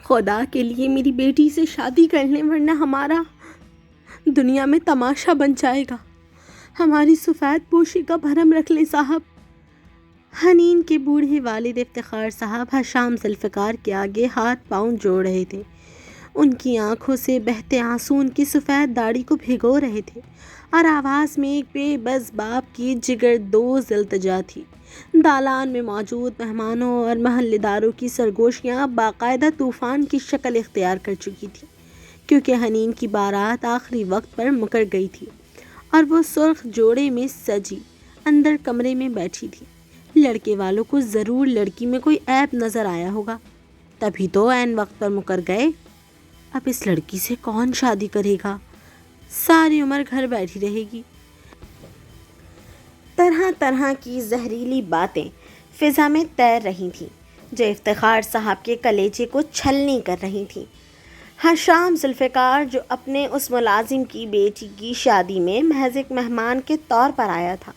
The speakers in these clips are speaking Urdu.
خدا کے لیے میری بیٹی سے شادی کر لیں ورنہ ہمارا دنیا میں تماشا بن جائے گا۔ ہماری سفید پوشی کا بھرم رکھ لیں صاحب۔ حنین کے بوڑھے والد افتخار صاحب حشام ذوالفقار کے آگے ہاتھ پاؤں جوڑ رہے تھے۔ ان کی آنکھوں سے بہتے آنسو ان کی سفید داڑھی کو بھگو رہے تھے اور آواز میں ایک بے بس باپ کی جگردوز التجا تھی۔ دالان میں موجود مہمانوں اور محلے داروں کی سرگوشیاں باقاعدہ طوفان کی شکل اختیار کر چکی تھی، کیونکہ حنین کی بارات آخری وقت پر مکر گئی تھی اور وہ سرخ جوڑے میں سجی اندر کمرے میں بیٹھی تھی۔ لڑکے والوں کو ضرور لڑکی میں کوئی عیب نظر آیا ہوگا، تبھی تو عین وقت پر مکر گئے۔ اب اس لڑکی سے کون شادی کرے گا؟ ساری عمر گھر بیٹھی رہے گی۔ طرح طرح کی زہریلی باتیں فضا میں تیر رہی تھیں جو افتخار صاحب کے کلیجے کو چھلنی کر رہی تھیں۔ حشام ذوالفقار جو اپنے اس ملازم کی بیٹی کی شادی میں محض ایک مہمان کے طور پر آیا تھا،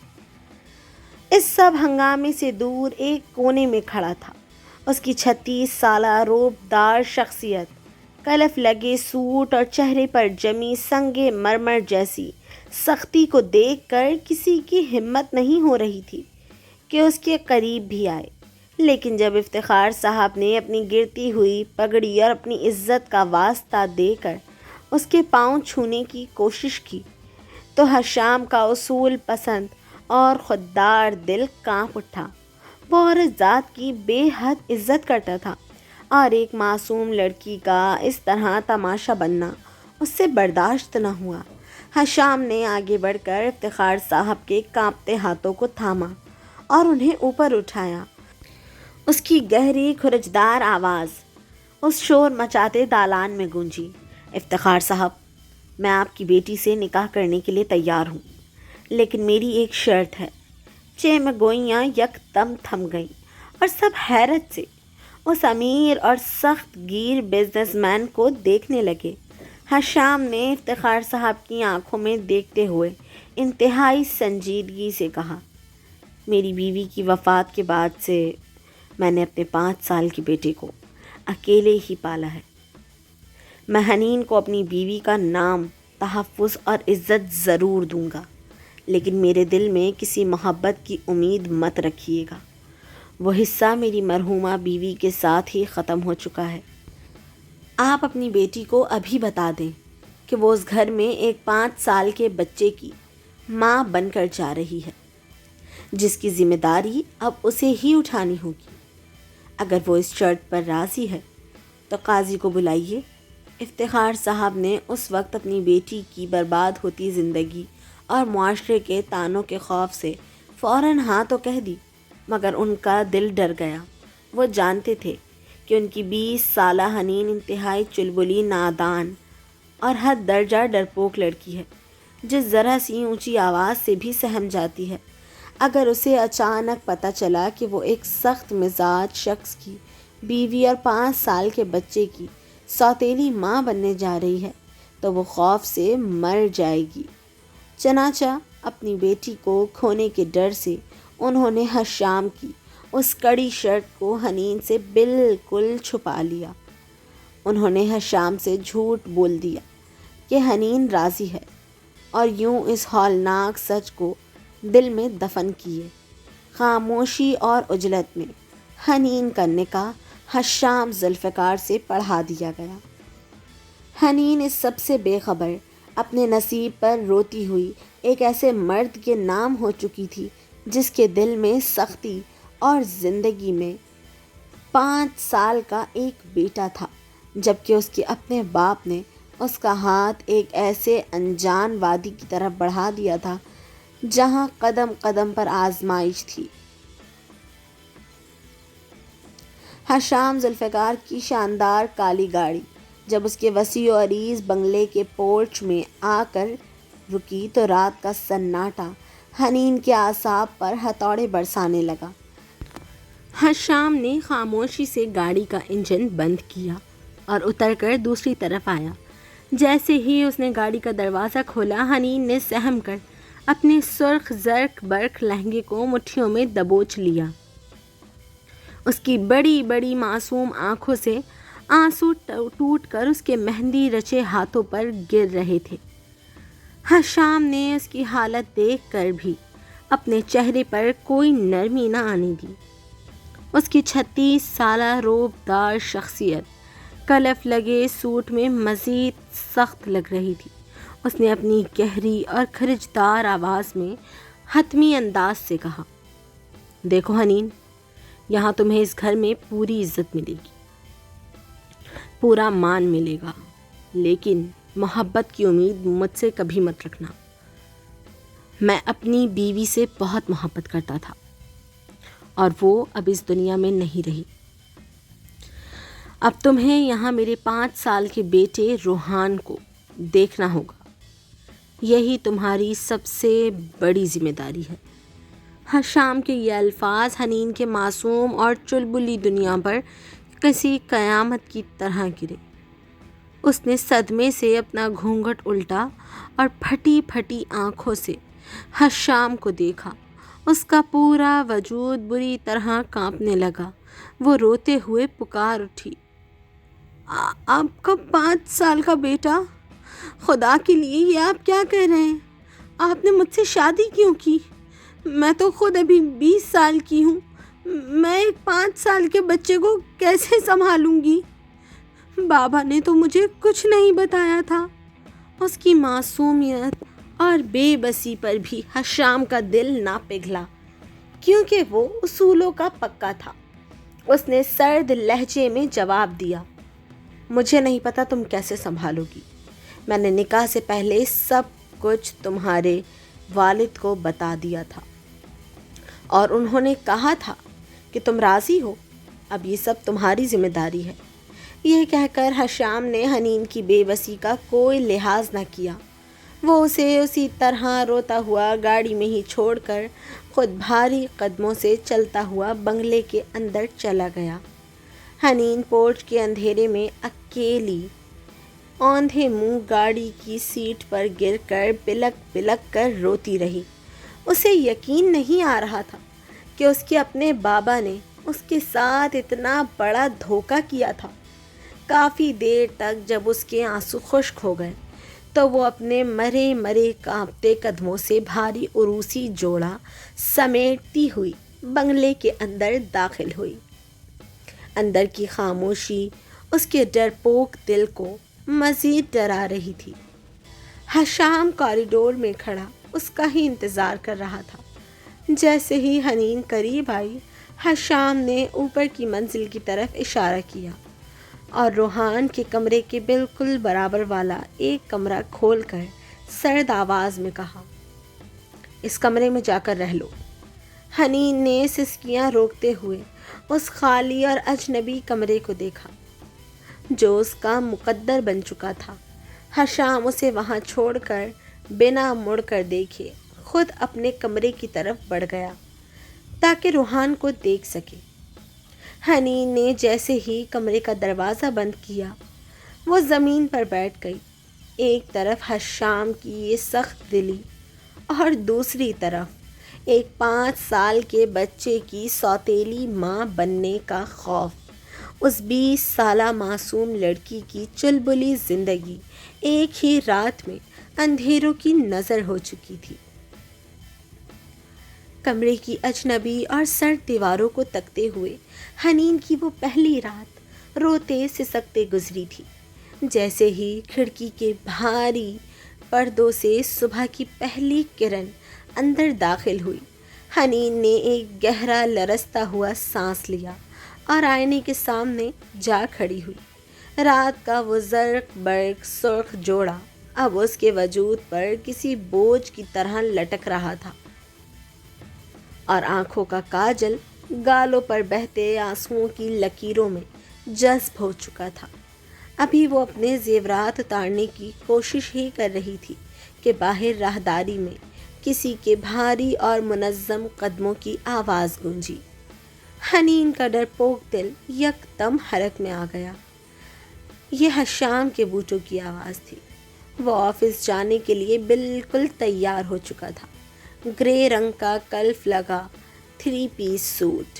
اس سب ہنگامے سے دور ایک کونے میں کھڑا تھا۔ اس کی 36 سالہ روب دار شخصیت، کلف لگے سوٹ اور چہرے پر جمی سنگ مرمر جیسی سختی کو دیکھ کر کسی کی ہمت نہیں ہو رہی تھی کہ اس کے قریب بھی آئے۔ لیکن جب افتخار صاحب نے اپنی گرتی ہوئی پگڑی اور اپنی عزت کا واسطہ دے کر اس کے پاؤں چھونے کی کوشش کی تو حشام کا اصول پسند اور خوددار دل کانپ اٹھا۔ وہ عورت ذات کی بے حد عزت کرتا تھا اور ایک معصوم لڑکی کا اس طرح تماشا بننا اس سے برداشت نہ ہوا۔ حشام نے آگے بڑھ کر افتخار صاحب کے کانپتے ہاتھوں کو تھاما اور انہیں اوپر اٹھایا۔ اس کی گہری خرجدار آواز اس شور مچاتے دالان میں گونجی۔ افتخار صاحب، میں آپ کی بیٹی سے نکاح کرنے کے لیے تیار ہوں، لیکن میری ایک شرط ہے۔ میں گوئیاں یک دم تھم گئیں اور سب حیرت سے اس امیر اور سخت گیر بزنس مین کو دیکھنے لگے۔ حشام نے افتخار صاحب کی آنکھوں میں دیکھتے ہوئے انتہائی سنجیدگی سے کہا، میری بیوی کی وفات کے بعد سے میں نے اپنے 5 سال کے بیٹے کو اکیلے ہی پالا ہے۔ میں حنین کو اپنی بیوی کا نام، تحفظ اور عزت ضرور دوں گا، لیکن میرے دل میں کسی محبت کی امید مت رکھیے گا۔ وہ حصہ میری مرحومہ بیوی کے ساتھ ہی ختم ہو چکا ہے۔ آپ اپنی بیٹی کو ابھی بتا دیں کہ وہ اس گھر میں ایک 5 سال کے بچے کی ماں بن کر جا رہی ہے، جس کی ذمہ داری اب اسے ہی اٹھانی ہوگی۔ اگر وہ اس شرط پر راضی ہے تو قاضی کو بلائیے۔ افتخار صاحب نے اس وقت اپنی بیٹی کی برباد ہوتی زندگی اور معاشرے کے طعنوں کے خوف سے فوراً ہاں تو کہہ دی، مگر ان کا دل ڈر گیا۔ وہ جانتے تھے کہ ان کی 20 سالہ حنین انتہائی چلبلی، نادان اور حد درجہ ڈرپوک لڑکی ہے، جو ذرا سی اونچی آواز سے بھی سہم جاتی ہے۔ اگر اسے اچانک پتہ چلا کہ وہ ایک سخت مزاج شخص کی بیوی اور 5 سال کے بچے کی سوتیلی ماں بننے جا رہی ہے تو وہ خوف سے مر جائے گی۔ چنانچہ اپنی بیٹی کو کھونے کے ڈر سے انہوں نے حشام کی اس کڑی شرط کو حنین سے بالکل چھپا لیا۔ انہوں نے حشام سے جھوٹ بول دیا کہ حنین راضی ہے اور یوں اس ہولناک سچ کو دل میں دفن کیے۔ خاموشی اور عجلت میں حنین کا نکاح حشام ذوالفقار سے پڑھا دیا گیا۔ حنین اس سب سے بے خبر اپنے نصیب پر روتی ہوئی ایک ایسے مرد کے نام ہو چکی تھی جس کے دل میں سختی اور زندگی میں 5 سال کا ایک بیٹا تھا، جبکہ اس کے اپنے باپ نے اس کا ہاتھ ایک ایسے انجان وادی کی طرف بڑھا دیا تھا جہاں قدم قدم پر آزمائش تھی۔ حشام ذوالفقار کی شاندار کالی گاڑی جب اس کے وسیع و عریض بنگلے کے پورچ میں آ کر رکی تو رات کا سناٹا حنین کے اعصاب پر ہتھوڑے برسانے لگا۔ حشام نے خاموشی سے گاڑی کا انجن بند کیا اور اتر کر دوسری طرف آیا۔ جیسے ہی اس نے گاڑی کا دروازہ کھولا، حنین نے سہم کر اپنے سرخ زرق برق لہنگے کو مٹھیوں میں دبوچ لیا۔ اس کی بڑی بڑی معصوم آنکھوں سے آنسو ٹوٹ کر اس کے مہندی رچے ہاتھوں پر گر رہے تھے۔ حشام نے اس کی حالت دیکھ کر بھی اپنے چہرے پر کوئی نرمی نہ آنے دی۔ اس کی 36 سالہ روب دار شخصیت کلف لگے سوٹ میں مزید سخت لگ رہی تھی۔ اس نے اپنی گہری اور خرجدار آواز میں حتمی انداز سے کہا، دیکھو حنین، یہاں تمہیں اس گھر میں پوری عزت ملے گی، پورا مان ملے گا، لیکن محبت کی امید مجھ سے کبھی مت رکھنا۔ میں اپنی بیوی سے بہت محبت کرتا تھا اور وہ اب اس دنیا میں نہیں رہی۔ اب تمہیں یہاں میرے 5 سال کے بیٹے روحان کو دیکھنا ہوگا، یہی تمہاری سب سے بڑی ذمہ داری ہے۔ حشام کے یہ الفاظ حنین کے معصوم اور چلبلی دنیا پر کسی قیامت کی طرح گرے۔ اس نے صدمے سے اپنا گھونگھٹ الٹا اور پھٹی پھٹی آنکھوں سے حشام کو دیکھا۔ اس کا پورا وجود بری طرح کانپنے لگا۔ وہ روتے ہوئے پکار اٹھی، آپ کا 5 سال کا بیٹا؟ خدا کے لیے یہ آپ کیا کہہ رہے ہیں؟ آپ نے مجھ سے شادی کیوں کی؟ میں تو خود ابھی 20 سال کی ہوں۔ میں ایک 5 سال کے بچے کو کیسے سنبھالوں گی؟ بابا نے تو مجھے کچھ نہیں بتایا تھا۔ اس کی معصومیت اور بے بسی پر بھی حشام کا دل نہ پگھلا، کیونکہ وہ اصولوں کا پکا تھا۔ اس نے سرد لہجے میں جواب دیا، مجھے نہیں پتا تم کیسے سنبھالو گی۔ میں نے نکاح سے پہلے سب کچھ تمہارے والد کو بتا دیا تھا اور انہوں نے کہا تھا کہ تم راضی ہو، اب یہ سب تمہاری ذمہ داری ہے۔ یہ کہہ کر حشام نے حنین کی بے بسی کا کوئی لحاظ نہ کیا۔ وہ اسے اسی طرح روتا ہوا گاڑی میں ہی چھوڑ کر خود بھاری قدموں سے چلتا ہوا بنگلے کے اندر چلا گیا۔ حنین پورچ کے اندھیرے میں اکیلی اوندھے منہ گاڑی کی سیٹ پر گر کر بلک بلک کر روتی رہی۔ اسے یقین نہیں آ رہا تھا کہ اس کے اپنے بابا نے اس کے ساتھ اتنا بڑا دھوکہ کیا تھا۔ کافی دیر تک جب اس کے آنسو خشک ہو گئے تو وہ اپنے مرے مرے کانپتے قدموں سے بھاری عروسی جوڑا سمیٹتی ہوئی بنگلے کے اندر داخل ہوئی۔ اندر کی خاموشی اس کے ڈرپوک دل کو مزید ڈرا رہی تھی۔ حشام کوریڈور میں کھڑا اس کا ہی انتظار کر رہا تھا۔ جیسے ہی حنین قریب آئی، حشام نے اوپر کی منزل کی طرف اشارہ کیا اور روحان کے کمرے کے بالکل برابر والا ایک کمرہ کھول کر سرد آواز میں کہا، اس کمرے میں جا کر رہ لو۔ حنین نے سسکیاں روکتے ہوئے اس خالی اور اجنبی کمرے کو دیکھا جو اس کا مقدر بن چکا تھا۔ حشام اسے وہاں چھوڑ کر بنا مڑ کر دیکھے خود اپنے کمرے کی طرف بڑھ گیا تاکہ روحان کو دیکھ سکے۔ حنین نے جیسے ہی کمرے کا دروازہ بند کیا، وہ زمین پر بیٹھ گئی۔ ایک طرف حشام کی یہ سخت دلی اور دوسری طرف ایک 5 سال کے بچے کی سوتیلی ماں بننے کا خوف۔ اس 20 سالہ معصوم لڑکی کی چلبلی زندگی ایک ہی رات میں اندھیروں کی نظر ہو چکی تھی۔ کمرے کی اجنبی اور سرد دیواروں کو تکتے ہوئے حنین کی وہ پہلی رات روتے سسکتے گزری تھی۔ جیسے ہی کھڑکی کے بھاری پردوں سے صبح کی پہلی کرن اندر داخل ہوئی، حنین نے ایک گہرا لرزتا ہوا سانس لیا اور آئینے کے سامنے جا کھڑی ہوئی۔ رات کا وہ زرق برق سرخ جوڑا اب اس کے وجود پر کسی بوجھ کی طرح لٹک رہا تھا اور آنکھوں کا کاجل گالوں پر بہتے آنسوؤں کی لکیروں میں جذب ہو چکا تھا۔ ابھی وہ اپنے زیورات اتارنے کی کوشش ہی کر رہی تھی کہ باہر راہداری میں کسی کے بھاری اور منظم قدموں کی آواز گونجی۔ حنین کا ڈرپوک دل یکدم حرکت میں آ گیا۔ یہ حشام کے بوٹوں کی آواز تھی۔ وہ آفس جانے کے لیے بالکل تیار ہو چکا تھا۔ گرے رنگ کا کلف لگا 3 پیس سوٹ،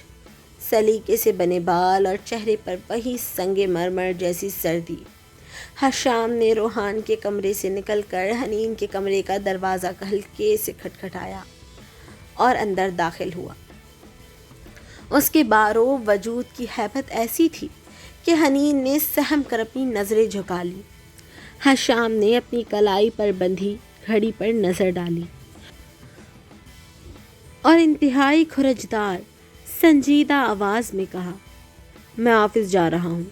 سلیقے سے بنے بال اور چہرے پر وہی سنگ مرمر جیسی سردی۔ حشام نے روحان کے کمرے سے نکل کر حنین کے کمرے کا دروازہ ہلکے سے کھٹکھٹایا اور اندر داخل ہوا۔ اس کے بارو وجود کی ہیبت ایسی تھی کہ حنین نے سہم کر اپنی نظریں جھکا لی۔ حشام نے اپنی کلائی پر بندھی گھڑی پر نظر ڈالی اور انتہائی کھرجدار سنجیدہ آواز میں کہا، میں آفس جا رہا ہوں۔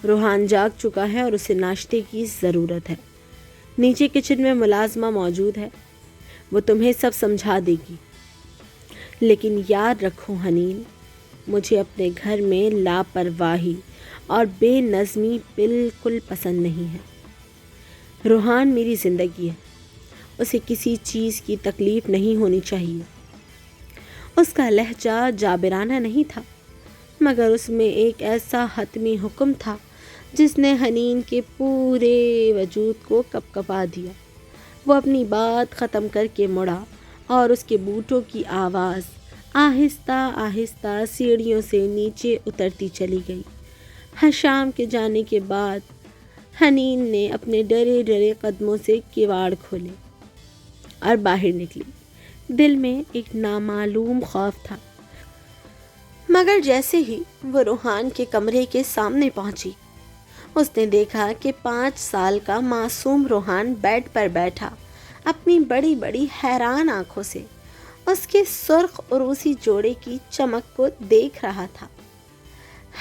روحان جاگ چکا ہے اور اسے ناشتے کی ضرورت ہے۔ نیچے کچن میں ملازمہ موجود ہے، وہ تمہیں سب سمجھا دے گی۔ لیکن یاد رکھو حنین، مجھے اپنے گھر میں لاپرواہی اور بے نظمی بالکل پسند نہیں ہے۔ روحان میری زندگی ہے، اسے کسی چیز کی تکلیف نہیں ہونی چاہیے۔ اس کا لہجہ جابرانہ نہیں تھا، مگر اس میں ایک ایسا حتمی حکم تھا جس نے حنین کے پورے وجود کو کپکپا دیا۔ وہ اپنی بات ختم کر کے مڑا اور اس کے بوٹوں کی آواز آہستہ آہستہ سیڑھیوں سے نیچے اترتی چلی گئی۔ حشام کے جانے کے بعد حنین نے اپنے ڈرے ڈرے قدموں سے کیواڑ کھولے اور باہر نکلی۔ دل میں ایک نامعلوم خوف تھا، مگر جیسے ہی وہ روحان کے کمرے کے سامنے پہنچی، اس نے دیکھا کہ 5 سال کا معصوم روحان بیڈ پر بیٹھا اپنی بڑی بڑی حیران آنکھوں سے اس کے سرخ عروسی جوڑے کی چمک کو دیکھ رہا تھا۔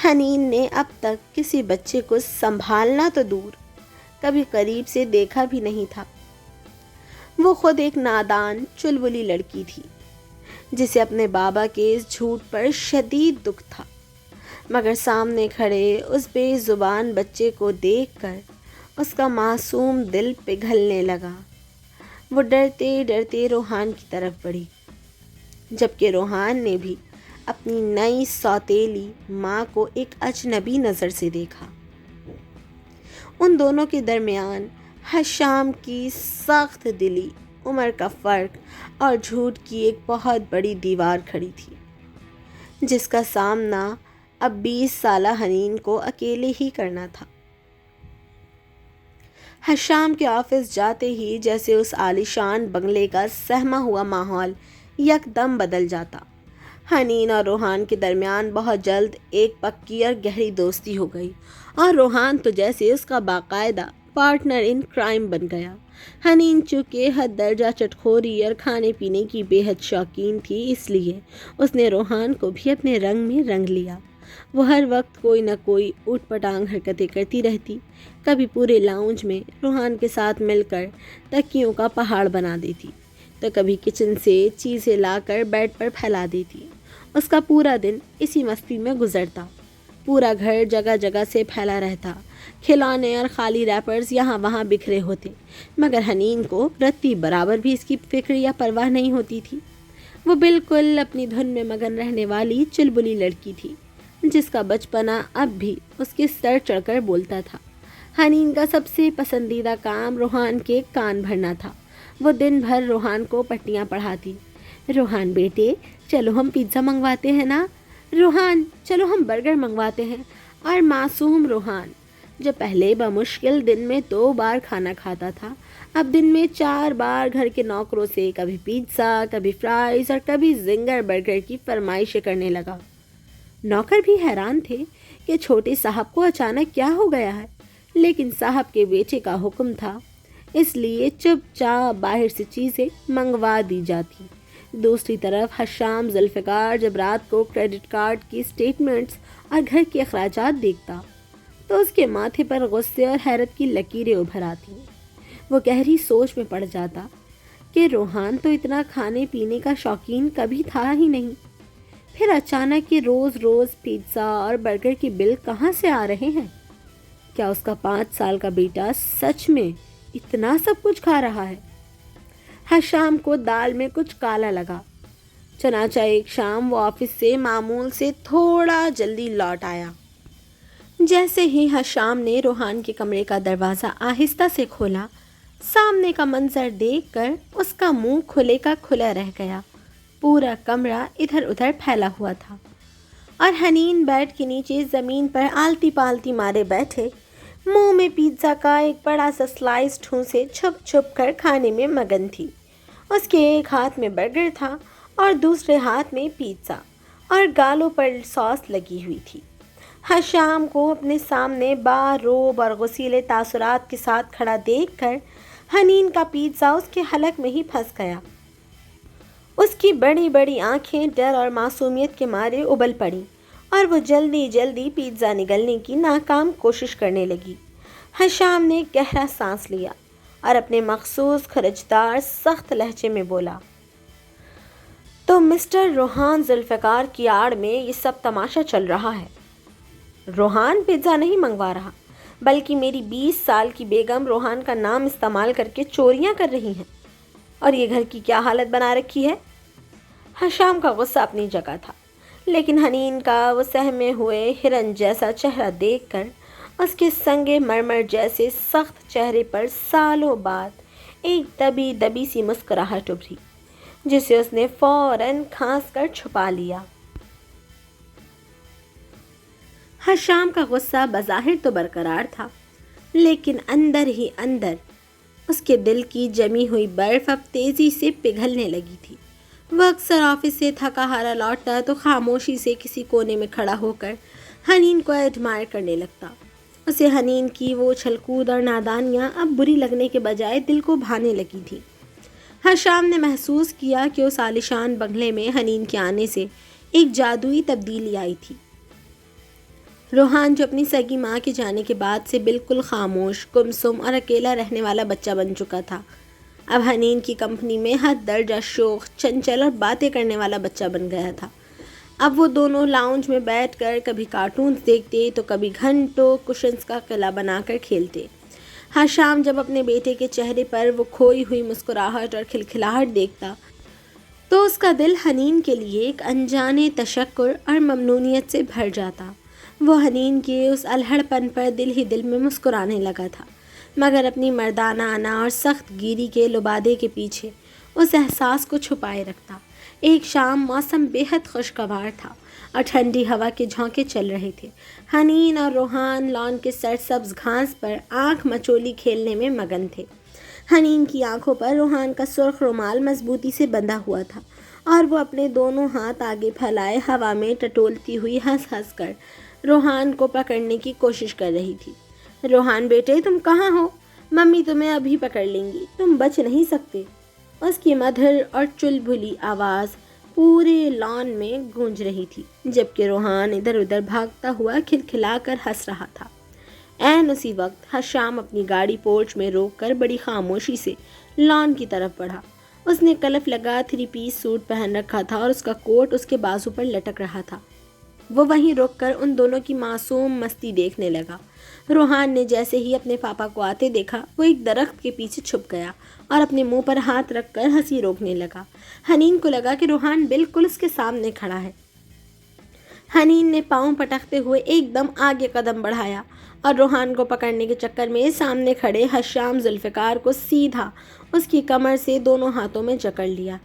حنین نے اب تک کسی بچے کو سنبھالنا تو دور، کبھی قریب سے دیکھا بھی نہیں تھا۔ وہ خود ایک نادان چلبلی لڑکی تھی جسے اپنے بابا کے اس جھوٹ پر شدید دکھ تھا، مگر سامنے کھڑے اس بے زبان بچے کو دیکھ کر اس کا معصوم دل پگھلنے لگا۔ وہ ڈرتے ڈرتے روحان کی طرف بڑھی، جبکہ روحان نے بھی اپنی نئی سوتیلی ماں کو ایک اجنبی نظر سے دیکھا۔ ان دونوں کے درمیان حشام کی سخت دلی، عمر کا فرق اور جھوٹ کی ایک بہت بڑی دیوار کھڑی تھی، جس کا سامنا اب 20 سالہ حنین کو اکیلے ہی کرنا تھا۔ حشام کے آفس جاتے ہی جیسے اس عالیشان بنگلے کا سہما ہوا ماحول یکدم بدل جاتا۔ حنین اور روحان کے درمیان بہت جلد ایک پکی اور گہری دوستی ہو گئی، اور روحان تو جیسے اس کا باقاعدہ پارٹنر ان کرائم بن گیا۔ حنین چونکہ حد درجہ چٹخوری اور کھانے پینے کی بے حد شوقین تھی، اس لیے اس نے روحان کو بھی اپنے رنگ میں رنگ لیا۔ وہ ہر وقت کوئی نہ کوئی اوٹ پٹانگ حرکتیں کرتی رہتی، کبھی پورے لاؤنج میں روحان کے ساتھ مل کر تکیوں کا پہاڑ بنا دیتی، تو کبھی کچن سے چیزیں لا کر بیڈ پر پھیلا دیتی۔ اس کا پورا دن اسی مستی میں گزرتا، پورا گھر جگہ جگہ سے پھیلا رہتا، کھلونے اور خالی ریپرز یہاں وہاں بکھرے ہوتے، مگر حنین کو رتی برابر بھی اس کی فکر یا پرواہ نہیں ہوتی تھی۔ وہ بالکل اپنی دھن میں مگن رہنے والی چلبلی لڑکی تھی، جس کا بچپنا اب بھی اس کے سر چڑھ کر بولتا تھا۔ حنین کا سب سے پسندیدہ کام روحان کے کان بھرنا تھا۔ وہ دن بھر روحان کو پٹیاں پڑھاتی۔ روحان بیٹے، چلو ہم پیزا منگواتے ہیں نا، روحان چلو ہم برگر منگواتے ہیں۔ اور معصوم روحان، جو پہلے بمشکل دن میں 2 بار کھانا کھاتا تھا، اب دن میں 4 بار گھر کے نوکروں سے کبھی پیزا، کبھی فرائز اور کبھی زنگر برگر کی فرمائشیں کرنے لگا۔ نوکر بھی حیران تھے کہ چھوٹے صاحب کو اچانک کیا ہو گیا ہے، لیکن صاحب کے بیٹے کا حکم تھا، اس لیے چپ چاپ باہر سے چیزیں منگوا دی جاتی۔ دوسری طرف حشام ذوالفقار جب رات کو کریڈٹ کارڈ کی سٹیٹمنٹس اور گھر کے اخراجات دیکھتا تو اس کے ماتھے پر غصے اور حیرت کی لکیریں ابھر آتی۔ وہ گہری سوچ میں پڑ جاتا کہ روحان تو اتنا کھانے پینے کا شوقین کبھی تھا ہی نہیں، پھر اچانک یہ روز روز پیزا اور برگر کی بل کہاں سے آ رہے ہیں؟ کیا اس کا 5 سال کا بیٹا سچ میں اتنا سب کچھ کھا رہا ہے؟ حشام کو دال میں کچھ کالا لگا، چنانچہ ایک شام وہ آفس سے معمول سے تھوڑا جلدی لوٹ آیا۔ جیسے ہی حشام نے روحان کے کمرے کا دروازہ آہستہ سے کھولا، سامنے کا منظر دیکھ کر اس کا منہ کھلے کا کھلا رہ گیا۔ پورا کمرہ ادھر ادھر پھیلا ہوا تھا۔ اور حنین بیڈ کے نیچے زمین پر آلتی پالتی مارے بیٹھے منہ میں پیزا کا ایک بڑا سا سلائس ٹھونسے چھپ چھپ کر کھانے میں مگن تھی۔ اس کے ایک ہاتھ میں برگر تھا اور دوسرے ہاتھ میں پیزا، اور گالوں پر ساس لگی ہوئی تھی۔ حشام کو اپنے سامنے باروب اور غسیل تاثرات کے ساتھ کھڑا دیکھ کر حنین کا پیزا اس کے حلق میں ہی پھنس گیا۔ اس کی بڑی بڑی آنکھیں ڈر اور معصومیت کے مارے ابل پڑیں اور وہ جلدی جلدی پیزا نگلنے کی ناکام کوشش کرنے لگی۔ حشام نے گہرا سانس لیا اور اپنے مخصوص خرچدار سخت لہجے میں بولا، تو مسٹر روحان ذوالفقار کی آڑ میں یہ سب تماشا چل رہا ہے۔ روحان پیزا نہیں منگوا رہا، بلکہ میری 20 سال کی بیگم روحان کا نام استعمال کر کے چوریاں کر رہی ہیں، اور یہ گھر کی کیا حالت بنا رکھی ہے۔ حشام کا غصہ اپنی جگہ تھا، لیکن حنین کا وہ سہمے ہوئے ہرن جیسا چہرہ دیکھ کر اس کے سنگے مرمر جیسے سخت چہرے پر سالوں بعد ایک دبی دبی سی مسکراہٹ ابھری، جسے اس نے فوراً کھانس کر چھپا لیا۔ حشام کا غصہ بظاہر تو برقرار تھا، لیکن اندر ہی اندر اس کے دل کی جمی ہوئی برف اب تیزی سے پگھلنے لگی تھی۔ وہ اکثر آفس سے تھکا ہارا لوٹتا تو خاموشی سے کسی کونے میں کھڑا ہو کر حنین کو ایڈمائر کرنے لگتا۔ اسے حنین کی وہ چھلکود اور نادانیاں اب بری لگنے کے بجائے دل کو بھانے لگی تھی۔ حشام نے محسوس کیا کہ اس عالیشان بنگلے میں حنین کے آنے سے ایک جادوئی تبدیلی آئی تھی۔ روحان جو اپنی سگی ماں کے جانے کے بعد سے بالکل خاموش، گمسم اور اکیلا رہنے والا بچہ بن چکا تھا، اب حنین کی کمپنی میں حد درجہ شوخ، چنچل اور باتیں کرنے والا بچہ بن گیا تھا۔ اب وہ دونوں لاؤنج میں بیٹھ کر کبھی کارٹونز دیکھتے تو کبھی گھنٹوں کشنز کا قلعہ بنا کر کھیلتے۔ حشام جب اپنے بیٹے کے چہرے پر وہ کھوئی ہوئی مسکراہٹ اور کھلکھلاہٹ دیکھتا تو اس کا دل حنین کے لیے ایک انجانے تشکر اور ممنونیت سے بھر جاتا۔ وہ حنین کے اس الہڑ پن پر دل ہی دل میں مسکرانے لگا تھا، مگر اپنی مردانہ انا اور سخت گیری کے لبادے کے پیچھے اس احساس کو چھپائے رکھتا۔ ایک شام موسم بے حد خوشگوار تھا اور ٹھنڈی ہوا کے جھونکے چل رہے تھے۔ حنین اور روحان لان کے سرسبز گھاس پر آنکھ مچولی کھیلنے میں مگن تھے۔ حنین کی آنکھوں پر روحان کا سرخ رومال مضبوطی سے بندھا ہوا تھا اور وہ اپنے دونوں ہاتھ آگے پھیلائے ہوا میں ٹٹولتی ہوئی ہنس ہنس کر روحان کو پکڑنے کی کوشش کر رہی تھی۔ روحان بیٹے، تم کہاں ہو؟ ممی تمہیں ابھی پکڑ لیں گی، تم بچ نہیں سکتے۔ اس کی مدھر اور چلبلی آواز پورے لان میں گونج رہی تھی، جبکہ روحان ادھر ادھر بھاگتا ہوا کھلکھلا کر ہنس رہا تھا۔ عین اسی وقت حشام اپنی گاڑی پورچ میں روک کر بڑی خاموشی سے لان کی طرف بڑھا۔ اس نے کلف لگا 3 پیس سوٹ پہن رکھا تھا اور اس کا کوٹ اس کے بازو پر لٹک رہا تھا۔ وہ وہیں رک کر ان دونوں کی معصوم مستی دیکھنے لگا۔ روحان نے جیسے ہی اپنے پاپا کو آتے دیکھا، وہ ایک درخت کے پیچھے چھپ گیا اور اپنے منہ پر ہاتھ رکھ کر ہنسی روکنے لگا۔ حنین کو لگا کہ روحان بالکل اس کے سامنے کھڑا ہے۔ حنین نے پاؤں پٹکتے ہوئے ایک دم آگے قدم بڑھایا اور روحان کو پکڑنے کے چکر میں سامنے کھڑے حشام ذوالفقار کو سیدھا اس کی کمر سے دونوں ہاتھوں میں جکڑ لیا۔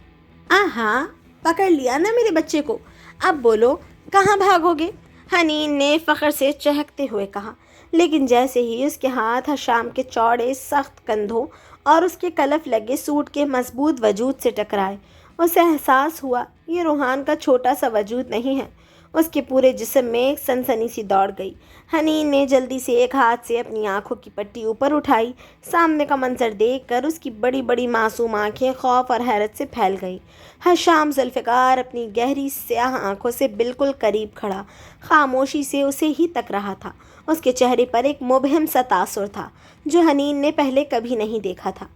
آہا، پکڑ لیا نا میرے بچے کو، اب بولو کہاں بھاگو گے؟ حنین نے فخر سے چہکتے ہوئے کہا، لیکن جیسے ہی اس کے ہاتھ حشام کے چوڑے سخت کندھوں اور اس کے کلف لگے سوٹ کے مضبوط وجود سے ٹکرائے، اسے احساس ہوا یہ روحان کا چھوٹا سا وجود نہیں ہے۔ اس کے پورے جسم میں ایک سنسنی سی دوڑ گئی۔ حنین نے جلدی سے ایک ہاتھ سے اپنی آنکھوں کی پٹی اوپر اٹھائی۔ سامنے کا منظر دیکھ کر اس کی بڑی بڑی معصوم آنکھیں خوف اور حیرت سے پھیل گئیں۔ حشام ذوالفقار اپنی گہری سیاہ آنکھوں سے بالکل قریب کھڑا خاموشی سے اسے ہی تک رہا تھا۔ اس کے چہرے پر ایک مبہم سا تاثر تھا جو حنین نے پہلے کبھی نہیں دیکھا تھا۔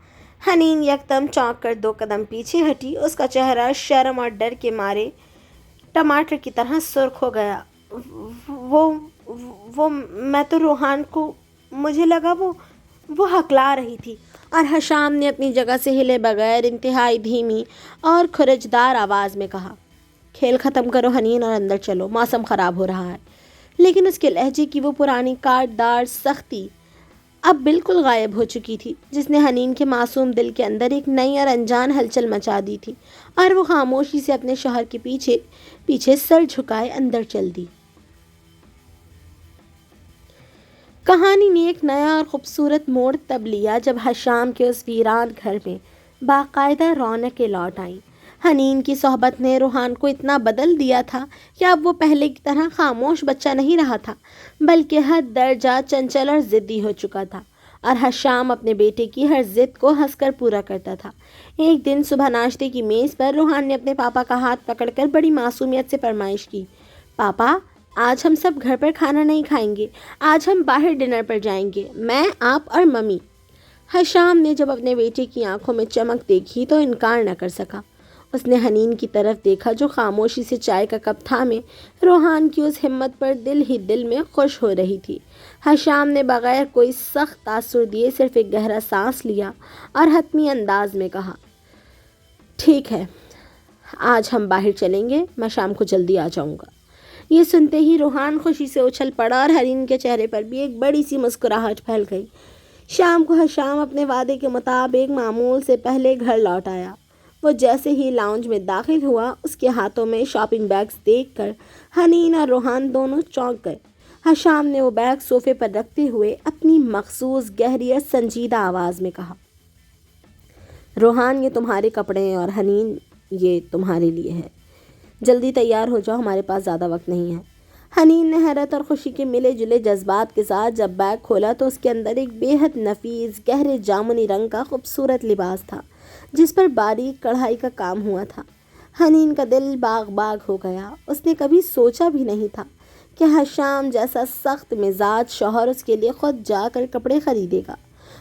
حنین یکدم چونک کر 2 قدم پیچھے ہٹی۔ اس کا چہرہ شرم اور ڈر کے مارے ٹماٹر کی طرح سرخ ہو گیا۔ وہ میں تو روحان کو، مجھے لگا وہ ہکلا رہی تھی۔ اور حشام نے اپنی جگہ سے ہلے بغیر انتہائی دھیمی اور خرجدار آواز میں کہا، کھیل ختم کرو حنین اور اندر چلو، موسم خراب ہو رہا ہے۔ لیکن اس کے لہجے کی وہ پرانی کاٹ دار سختی اب بالکل غائب ہو چکی تھی، جس نے حنین کے معصوم دل کے اندر ایک نئی اور انجان ہلچل مچا دی تھی، اور وہ خاموشی سے اپنے شوہر کے پیچھے پیچھے سر جھکائے اندر چل دی۔ کہانی نے ایک نیا اور خوبصورت موڑ تب لیا جب حشام کے اس ویران گھر میں باقاعدہ رونقیں لوٹ آئیں۔ حنین کی صحبت نے روحان کو اتنا بدل دیا تھا کہ اب وہ پہلے کی طرح خاموش بچہ نہیں رہا تھا، بلکہ حد درجہ چنچل اور ضدی ہو چکا تھا، اور حشام اپنے بیٹے کی ہر ضد کو ہنس کر پورا کرتا تھا۔ ایک دن صبح ناشتے کی میز پر روحان نے اپنے پاپا کا ہاتھ پکڑ کر بڑی معصومیت سے فرمائش کی، پاپا آج ہم سب گھر پر کھانا نہیں کھائیں گے، آج ہم باہر ڈنر پر جائیں گے، میں، آپ اور ممی۔ حشام نے جب اپنے بیٹے کی آنکھوں میں چمک دیکھی تو انکار نہ کر سکا۔ اس نے حنین کی طرف دیکھا جو خاموشی سے چائے کا کپ تھامے روحان کی اس ہمت پر دل ہی دل میں خوش ہو رہی تھی۔ حشام نے بغیر کوئی سخت تاثر دیے صرف ایک گہرا سانس لیا اور حتمی انداز میں کہا، ٹھیک ہے، آج ہم باہر چلیں گے، میں شام کو جلدی آ جاؤں گا۔ یہ سنتے ہی روحان خوشی سے اچھل پڑا اور حنین کے چہرے پر بھی ایک بڑی سی مسکراہٹ پھیل گئی۔ شام کو حشام اپنے وعدے کے مطابق معمول سے پہلے گھر لوٹ آیا۔ وہ جیسے ہی لاؤنج میں داخل ہوا، اس کے ہاتھوں میں شاپنگ بیگز دیکھ کر حنین اور روحان دونوں چونک گئے۔ حشام نے وہ بیگ صوفے پر رکھتے ہوئے اپنی مخصوص گہری اور سنجیدہ آواز میں کہا، روحان یہ تمہارے کپڑے ہیں اور حنین یہ تمہارے لیے ہے، جلدی تیار ہو جاؤ، ہمارے پاس زیادہ وقت نہیں ہے۔ حنین نے حیرت اور خوشی کے ملے جلے جذبات کے ساتھ جب بیگ کھولا تو اس کے اندر ایک بے حد نفیس گہرے جامنی رنگ کا خوبصورت لباس تھا، جس پر باریک کڑھائی کا کام ہوا تھا۔ حنین کا دل باغ باغ ہو گیا۔ اس نے کبھی سوچا بھی نہیں تھا کہ حشام جیسا سخت مزاج شوہر اس کے لیے خود جا کر کپڑے خریدے گا۔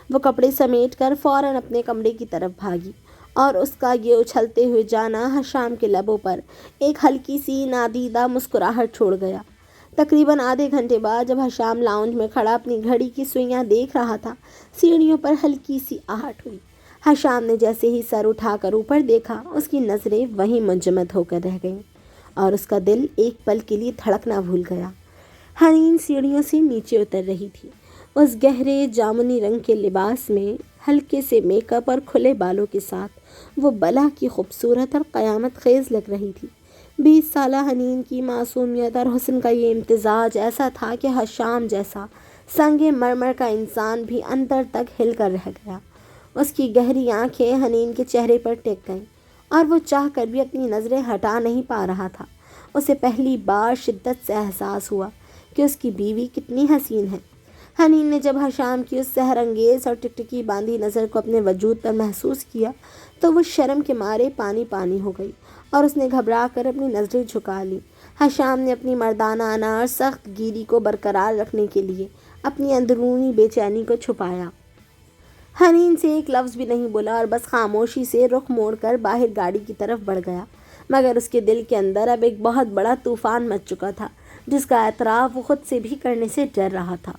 وہ کپڑے سمیٹ کر فوراً اپنے کمرے کی طرف بھاگی، اور اس کا یہ اچھلتے ہوئے جانا حشام کے لبوں پر ایک ہلکی سی نادیدہ مسکراہٹ چھوڑ گیا۔ تقریباً آدھے گھنٹے بعد جب حشام لاؤنج میں کھڑا اپنی گھڑی کی سوئیاں دیکھ رہا تھا، سیڑھیوں پر ہلکی سی آہٹ ہوئی۔ حشام نے جیسے ہی سر اٹھا کر اوپر دیکھا، اس کی نظریں وہیں منجمد ہو کر رہ گئیں، اور اس کا دل ایک پل کے لیے دھڑکنا بھول گیا۔ حنین سیڑھیوں سے نیچے اتر رہی تھی، اس گہرے جامنی رنگ کے لباس میں، ہلکے سے میک اپ اور کھلے بالوں کے ساتھ وہ بلا کی خوبصورت اور قیامت خیز لگ رہی تھی۔ 20 سالہ حنین کی معصومیت اور حسن کا یہ امتزاج ایسا تھا کہ حشام جیسا سنگ مرمر کا انسان بھی اندر تک ہل کر رہ گیا۔ اس کی گہری آنکھیں حنین کے چہرے پر ٹک گئیں، اور وہ چاہ کر بھی اپنی نظریں ہٹا نہیں پا رہا تھا۔ اسے پہلی بار شدت سے احساس ہوا کہ اس کی بیوی کتنی حسین ہے۔ حنین نے جب حشام کی اس سحر انگیز اور ٹکٹکی باندھی نظر کو اپنے وجود پر محسوس کیا تو وہ شرم کے مارے پانی پانی ہو گئی، اور اس نے گھبرا کر اپنی نظریں جھکا لی۔ حشام نے اپنی مردانہ انا اور سخت گیری کو برقرار رکھنے کے لیے اپنی اندرونی بے چینی کو چھپایا۔ حنین سے ایک لفظ بھی نہیں بولا اور بس خاموشی سے رخ موڑ کر باہر گاڑی کی طرف بڑھ گیا، مگر اس کے دل کے اندر اب ایک بہت بڑا طوفان مچ چکا تھا، جس کا اعتراف وہ خود سے بھی کرنے سے ڈر رہا تھا۔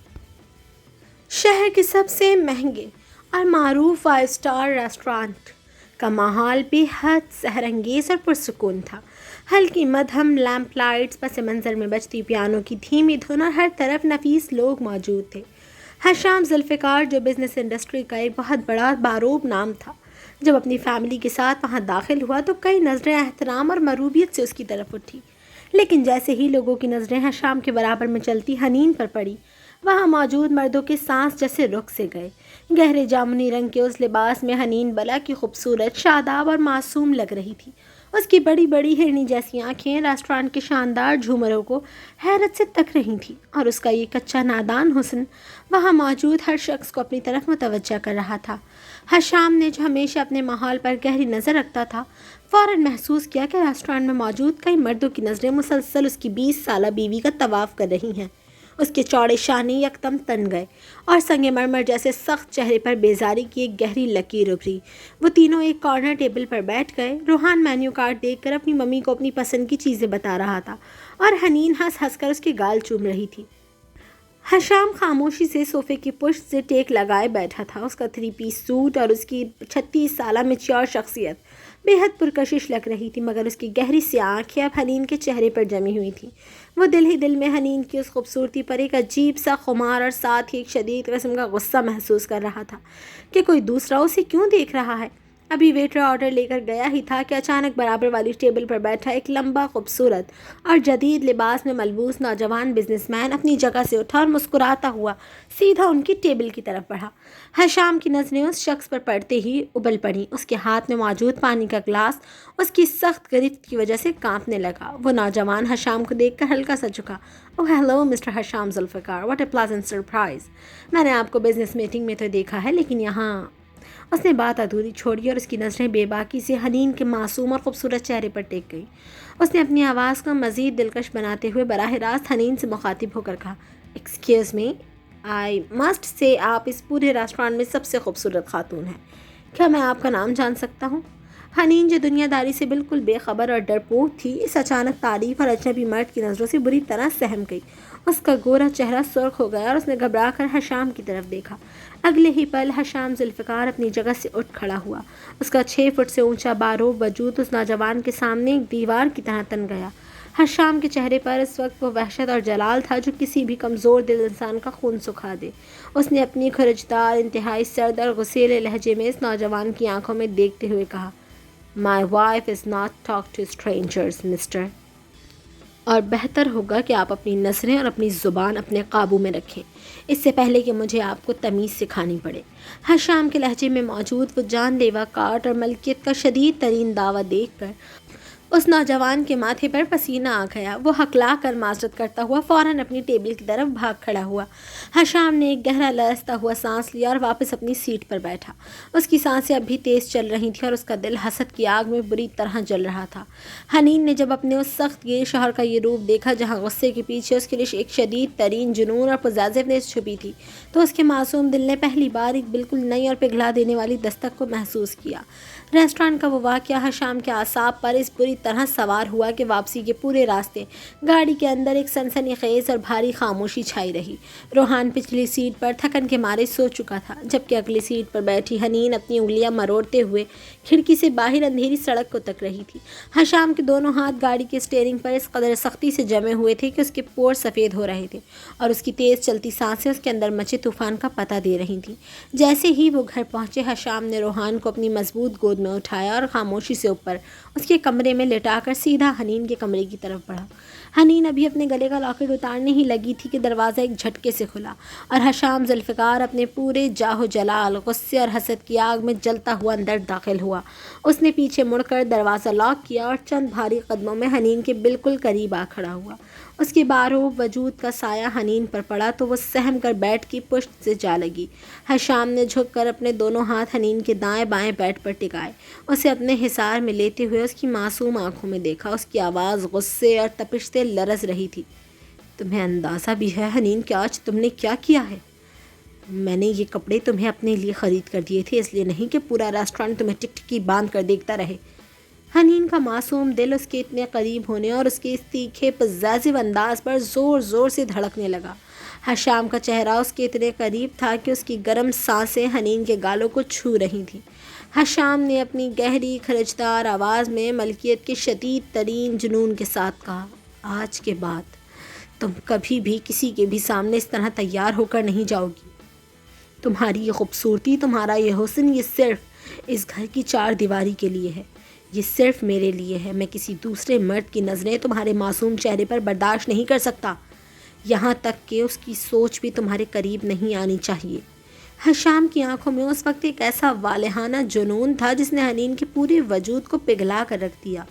شہر کے سب سے مہنگے اور معروف 5 اسٹار ریسٹورانٹ کا ماحول بے حد سحر انگیز اور پرسکون تھا۔ ہلکی مدھم لیمپ لائٹس، پس منظر میں بجتی پیانو کی دھیمی دھن، اور ہر طرف نفیس لوگ موجود تھے۔ حشام ذوالفقار، جو بزنس انڈسٹری کا ایک بہت بڑا باروب نام تھا، جب اپنی فیملی کے ساتھ وہاں داخل ہوا تو کئی نظریں احترام اور مروبیت سے اس کی طرف اٹھی، لیکن جیسے ہی لوگوں کی نظریں حشام کے برابر میں چلتی حنین پر پڑی، وہاں موجود مردوں کے سانس جیسے رک سے گئے۔ گہرے جامنی رنگ کے اس لباس میں حنین بلا کی خوبصورت، شاداب اور معصوم لگ رہی تھی۔ اس کی بڑی بڑی ہرنی جیسی آنکھیں ریسٹورانٹ کے شاندار جھومروں کو حیرت سے تک رہی تھیں، اور اس کا یہ کچا نادان حسن وہاں موجود ہر شخص کو اپنی طرف متوجہ کر رہا تھا۔ حشام نے، جو ہمیشہ اپنے ماحول پر گہری نظر رکھتا تھا، فوراً محسوس کیا کہ ریسٹورانٹ میں موجود کئی مردوں کی نظریں مسلسل اس کی 20 سالہ بیوی کا طواف کر رہی ہیں۔ اس کے چوڑے شانے یکدم تن گئے، اور سنگ مرمر جیسے سخت چہرے پر بیزاری کی ایک گہری لکیر ابھری۔ وہ تینوں ایک کارنر ٹیبل پر بیٹھ گئے۔ روحان مینیو کارڈ دیکھ کر اپنی ممی کو اپنی پسند کی چیزیں بتا رہا تھا، اور حنین ہنس ہنس کر اس کے گال چوم رہی تھی۔ حشام خاموشی سے صوفے کی پشت سے ٹیک لگائے بیٹھا تھا۔ اس کا 3 پیس سوٹ اور اس کی 36 سالہ میچیور شخصیت بے حد پرکشش لگ رہی تھی، مگر اس کی گہری سی آنکھیں اب حنین کے چہرے پر جمی ہوئی تھیں۔ وہ دل ہی دل میں حنین کی اس خوبصورتی پر ایک عجیب سا خمار اور ساتھ ہی ایک شدید قسم کا غصہ محسوس کر رہا تھا کہ کوئی دوسرا اسے کیوں دیکھ رہا ہے۔ ابھی ویٹر آرڈر لے کر گیا ہی تھا کہ اچانک برابر والی ٹیبل پر بیٹھا ایک لمبا، خوبصورت اور جدید لباس میں ملبوس نوجوان بزنس مین اپنی جگہ سے اٹھا اور مسکراتا ہوا سیدھا ان کی ٹیبل کی طرف بڑھا۔ حشام کی نظریں اس شخص پر پڑتے ہی ابل پڑیں۔ اس کے ہاتھ میں موجود پانی کا گلاس اس کی سخت گرفت کی وجہ سے کانپنے لگا۔ وہ نوجوان حشام کو دیکھ کر ہلکا سا جھکا۔ Oh hello mister Hisham Zulfiqar, what a pleasant surprise. میں نے آپ کو بزنس میٹنگ میں تو دیکھا ہے، لیکن یہاں۔ اس نے بات ادھوری چھوڑی اور اس کی نظریں بے باکی سے حنین کے معصوم اور خوبصورت چہرے پر ٹیک گئیں۔ اس نے اپنی آواز کو مزید دلکش بناتے ہوئے براہ راست حنین سے مخاطب ہو کر کہا، ایکسکیوز می، آئی مسٹ سے آپ اس پورے ریسٹورانٹ میں سب سے خوبصورت خاتون ہیں۔ کیا میں آپ کا نام جان سکتا ہوں؟ حنین جو دنیا داری سے بالکل بے خبر اور ڈرپوک تھی، اس اچانک تعریف اور اجنبی مرد کی نظروں سے بری طرح سہم گئی۔ اس کا گورا چہرہ سرخ ہو گیا اور اس نے گھبرا کر حشام کی طرف دیکھا۔ اگلے ہی پل حشام ذوالفقار اپنی جگہ سے اٹھ کھڑا ہوا۔ اس کا 6 فٹ سے اونچا باروب وجود اس نوجوان کے سامنے ایک دیوار کی طرح تن گیا۔ حشام کے چہرے پر اس وقت وہ وحشت اور جلال تھا جو کسی بھی کمزور دل انسان کا خون سکھا دے۔ اس نے اپنی خرجدار، انتہائی سرد اور غصیلے لہجے میں اس نوجوان کی آنکھوں میں دیکھتے ہوئے کہا، My wife is not talk to strangers, mister. اور بہتر ہوگا کہ آپ اپنی نظریں اور اپنی زبان اپنے قابو میں رکھیں، اس سے پہلے کہ مجھے آپ کو تمیز سکھانی پڑے۔ حشام کے لہجے میں موجود وہ جان لیوا کاٹ اور ملکیت کا شدید ترین دعویٰ دیکھ کر اس نوجوان کے ماتھے پر پسینہ آ گیا۔ وہ ہکلا کر معذرت کرتا ہوا فوراً اپنی ٹیبل کی طرف بھاگ کھڑا ہوا۔ حشام نے ایک گہرا لرزتا ہوا سانس لیا اور واپس اپنی سیٹ پر بیٹھا۔ اس کی سانسیں اب بھی تیز چل رہی تھیں اور اس کا دل حسد کی آگ میں بری طرح جل رہا تھا۔ حنین نے جب اپنے اس سخت گیر شوہر کا یہ روپ دیکھا جہاں غصے کے پیچھے اس کے لیے ایک شدید ترین جنون اور پوزیسیونیس چھپی تھی، تو اس کے معصوم دل نے پہلی بار ایک بالکل نئی اور پگھلا دینے والی دستک کو محسوس کیا۔ ریسٹورانٹ کا وہ واقعہ حشام کے اعصاب پر اس بری طرح سوار ہوا کہ واپسی کے پورے راستے گاڑی کے اندر ایک سنسنی خیز اور بھاری خاموشی چھائی رہی۔ روحان پچھلی سیٹ پر تھکن کے مارے سو چکا تھا، جبکہ اگلی سیٹ پر بیٹھی حنین اپنی انگلیاں مروڑتے ہوئے کھڑکی سے باہر اندھیری سڑک کو تک رہی تھی۔ حشام کے دونوں ہاتھ گاڑی کے اسٹیئرنگ پر اس قدر سختی سے جمے ہوئے تھے کہ اس کے پور سفید ہو رہے تھے اور اس کی تیز چلتی سانسیں اس کے اندر مچے طوفان کا پتہ دے رہی تھیں۔ جیسے ہی وہ گھر پہنچے، حشام نے روحان کو اپنی مضبوط گود میں اٹھایا اور خاموشی سے اوپر اس کے کمرے میں لٹا کر سیدھا حنین کے کمرے کی طرف بڑھا۔ حنین ابھی اپنے گلے کا لاکٹ اتارنے ہی لگی تھی کہ دروازہ ایک جھٹکے سے کھلا اور حشام ذوالفقار اپنے پورے جاہ و جلال، غصے اور حسد کی آگ میں جلتا ہوا اندر داخل ہوا۔ اس نے پیچھے مڑ کر دروازہ لاک کیا اور چند بھاری قدموں میں حنین کے بالکل قریب آ کھڑا ہوا۔ اس کے باروب وجود کا سایہ حنین پر پڑا تو وہ سہم کر بیٹ کی پشت سے جا لگی۔ حشام نے جھک کر اپنے دونوں ہاتھ حنین کے دائیں بائیں بیٹ پر ٹکائے، اسے اپنے حصار میں لیتے ہوئے اس کی معصوم آنکھوں میں دیکھا۔ اس کی آواز غصے اور تپش سے لرز رہی تھی۔ تمہیں اندازہ بھی ہے حنین کہ آج تم نے کیا کیا ہے؟ میں نے یہ کپڑے تمہیں اپنے لیے خرید کر دیے تھے، اس لیے نہیں کہ پورا ریسٹورانٹ تمہیں ٹکٹکی باندھ کر دیکھتا رہے۔ حنین کا معصوم دل اس کے اتنے قریب ہونے اور اس کے اس تیکھے پزیسو انداز پر زور زور سے دھڑکنے لگا۔ حشام کا چہرہ اس کے اتنے قریب تھا کہ اس کی گرم سانسیں حنین کے گالوں کو چھو رہی تھیں۔ حشام نے اپنی گہری خرچدار آواز میں ملکیت کے شدید ترین جنون کے ساتھ کہا، آج کے بعد تم کبھی بھی کسی کے بھی سامنے اس طرح تیار ہو کر نہیں جاؤ گی۔ تمہاری یہ خوبصورتی، تمہارا یہ حسن، یہ صرف اس گھر کی 4 دیواری کے لیے ہے، یہ صرف میرے لیے ہے۔ میں کسی دوسرے مرد کی نظریں تمہارے معصوم چہرے پر برداشت نہیں کر سکتا، یہاں تک کہ اس کی سوچ بھی تمہارے قریب نہیں آنی چاہیے۔ حشام کی آنکھوں میں اس وقت ایک ایسا والہانہ جنون تھا جس نے حنین کے پورے وجود کو پگھلا کر رکھ دیا۔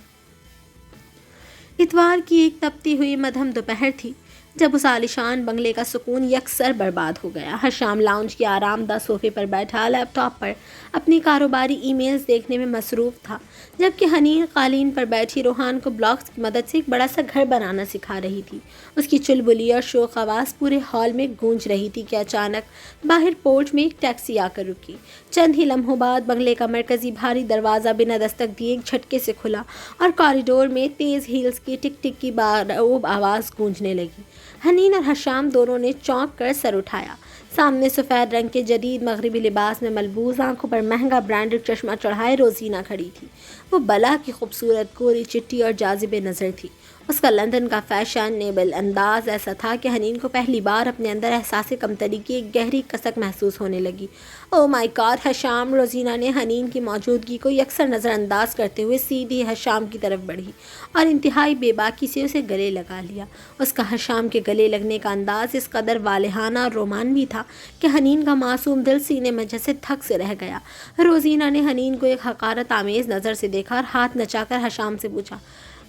اتوار کی ایک تپتی ہوئی مدھم دوپہر تھی جب اس عالیشان بنگلے کا سکون یکسر برباد ہو گیا۔ حشام لاؤنج کے آرام دہ صوفے پر بیٹھا لیپ ٹاپ پر اپنی کاروباری ای میلز دیکھنے میں مصروف تھا، جبکہ حنین قالین پر بیٹھی روحان کو بلاکس کی مدد سے ایک بڑا سا گھر بنانا سکھا رہی تھی۔ اس کی چلبلی اور شوق آواز پورے ہال میں گونج رہی تھی کہ اچانک باہر پورچ میں ایک ٹیکسی آ کر رکی۔ چند ہی لمحوں بعد بنگلے کا مرکزی بھاری دروازہ بنا دستک دیے ایک جھٹکے سے کھلا اور کوریڈور میں تیز ہیلز کی ٹک ٹک کی باروب آواز گونجنے لگی۔ حنین اور حشام دونوں نے چونک کر سر اٹھایا۔ سامنے سفید رنگ کے جدید مغربی لباس میں ملبوس، آنکھوں پر مہنگا برانڈڈ چشمہ چڑھائے روزینہ کھڑی تھی۔ وہ بلا کی خوبصورت، گوری، چٹی اور جاذب نظر تھی۔ اس کا لندن کا فیشنیبل انداز ایسا تھا کہ حنین کو پہلی بار اپنے اندر احساس کمتری کی ایک گہری کسک محسوس ہونے لگی۔ او مائی گاڈ حشام! روزینہ نے حنین کی موجودگی کو یکسر نظر انداز کرتے ہوئے سیدھی حشام کی طرف بڑھی اور انتہائی بے باکی سے اسے گلے لگا لیا۔ اس کا حشام کے گلے لگنے کا انداز اس قدر والہانہ اور رومانوی تھا کہ حنین کا معصوم دل سینے میں جیسے تھک سے رہ گیا۔ روزینہ نے حنین کو ایک حقارت آمیز نظر سے دیکھا اور ہاتھ نچا کر حشام سے پوچھا،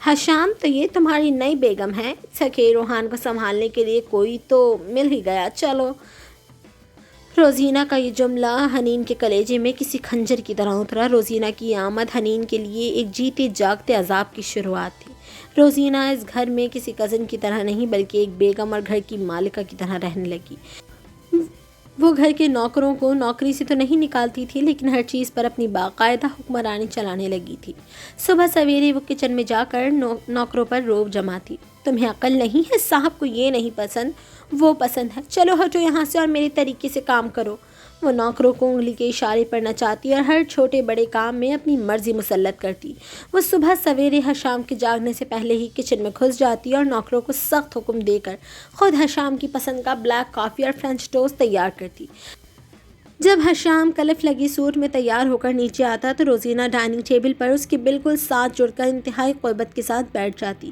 حشام تو یہ تمہاری نئی بیگم ہے؟ سکے روحان کو سنبھالنے کے لیے کوئی تو مل ہی گیا، چلو۔ روزینہ کا یہ جملہ حنین کے کلیجے میں کسی خنجر کی طرح اترا۔ روزینہ کی آمد حنین کے لیے ایک جیتے جاگتے عذاب کی شروعات تھی۔ روزینہ اس گھر میں کسی کزن کی طرح نہیں بلکہ ایک بیگم اور گھر کی مالکہ کی طرح رہنے لگی۔ وہ گھر کے نوکروں کو نوکری سے تو نہیں نکالتی تھی، لیکن ہر چیز پر اپنی باقاعدہ حکمرانی چلانے لگی تھی۔ صبح سویرے وہ کچن میں جا کر نوکروں پر روب جماتی۔ تمہیں عقل نہیں ہے؟ صاحب کو یہ نہیں پسند، وہ پسند ہے، چلو ہٹو یہاں سے اور میرے طریقے سے کام کرو۔ وہ نوکروں کو انگلی کے اشارے پر نچاتی اور ہر چھوٹے بڑے کام میں اپنی مرضی مسلط کرتی۔ وہ صبح سویرے حشام کے جاگنے سے پہلے ہی کچن میں گھس جاتی اور نوکروں کو سخت حکم دے کر خود حشام کی پسند کا بلیک کافی اور فرینچ ٹوسٹ تیار کرتی۔ جب حشام کلف لگی سوٹ میں تیار ہو کر نیچے آتا تو روزینہ ڈائننگ ٹیبل پر اس کے بالکل ساتھ جڑ کر انتہائی قربت کے ساتھ بیٹھ جاتی۔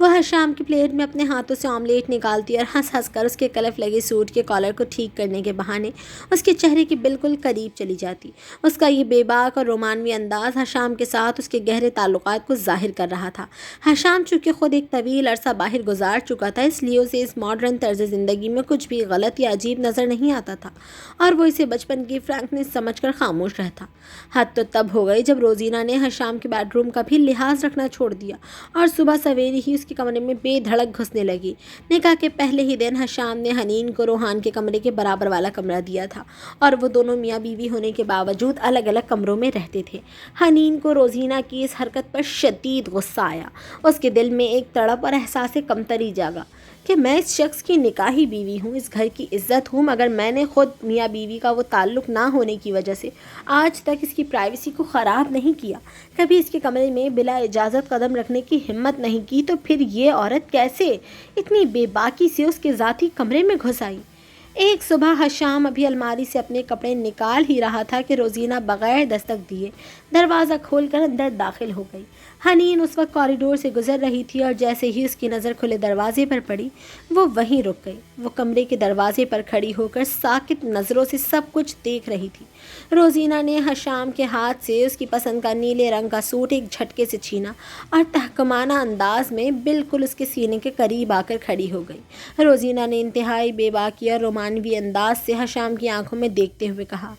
وہ حشام کی پلیٹ میں اپنے ہاتھوں سے آملیٹ نکالتی اور ہنس ہنس کر اس کے کلف لگے سوٹ کے کالر کو ٹھیک کرنے کے بہانے اس کے چہرے کے بالکل قریب چلی جاتی۔ اس کا یہ بے باک اور رومانوی انداز حشام کے ساتھ اس کے گہرے تعلقات کو ظاہر کر رہا تھا۔ حشام چونکہ خود ایک طویل عرصہ باہر گزار چکا تھا، اس لیے اسے اس ماڈرن طرز زندگی میں کچھ بھی غلط یا عجیب نظر نہیں آتا تھا اور وہ اسے بچپن کی فرینکنس سمجھ کر خاموش رہتا۔ حد تو تب ہو گئی جب روزینہ نے حشام کے بیڈ روم کا بھی لحاظ رکھنا چھوڑ دیا اور صبح سویرے ہی اس کے کمرے میں بے دھڑک گھسنے لگی۔ نکاح کے پہلے ہی دن حشام نے حنین کو روحان کے کمرے کے برابر والا کمرہ دیا تھا اور وہ دونوں میاں بیوی ہونے کے باوجود الگ الگ کمروں میں رہتے تھے۔ حنین کو روزینہ کی اس حرکت پر شدید غصہ آیا۔ اس کے دل میں ایک تڑپ اور احساس کمتری جاگا کہ میں اس شخص کی نکاحی بیوی ہوں، اس گھر کی عزت ہوں، مگر میں نے خود میاں بیوی کا وہ تعلق نہ ہونے کی وجہ سے آج تک اس کی پرائیویسی کو خراب نہیں کیا، کبھی اس کے کمرے میں بلا اجازت قدم رکھنے کی ہمت نہیں کی، تو پھر یہ عورت کیسے اتنی بے باکی سے اس کے ذاتی کمرے میں گھس آئی؟ ایک صبح حشام ابھی الماری سے اپنے کپڑے نکال ہی رہا تھا کہ روزینہ بغیر دستک دیے دروازہ کھول کر اندر داخل ہو گئی۔ حنین اس وقت کوریڈور سے گزر رہی تھی اور جیسے ہی اس کی نظر کھلے دروازے پر پڑی وہ وہیں رک گئی۔ وہ کمرے کے دروازے پر کھڑی ہو کر ساکت نظروں سے سب کچھ دیکھ رہی تھی۔ روزینہ نے حشام کے ہاتھ سے اس کی پسند کا نیلے رنگ کا سوٹ ایک جھٹکے سے چھینا اور تحکمانہ انداز میں بالکل اس کے سینے کے قریب آ کر کھڑی ہو گئی۔ روزینہ نے انتہائی بے باکی اور رومانوی انداز سے حشام کی آنکھوں میں دیکھتے ہوئے کہا،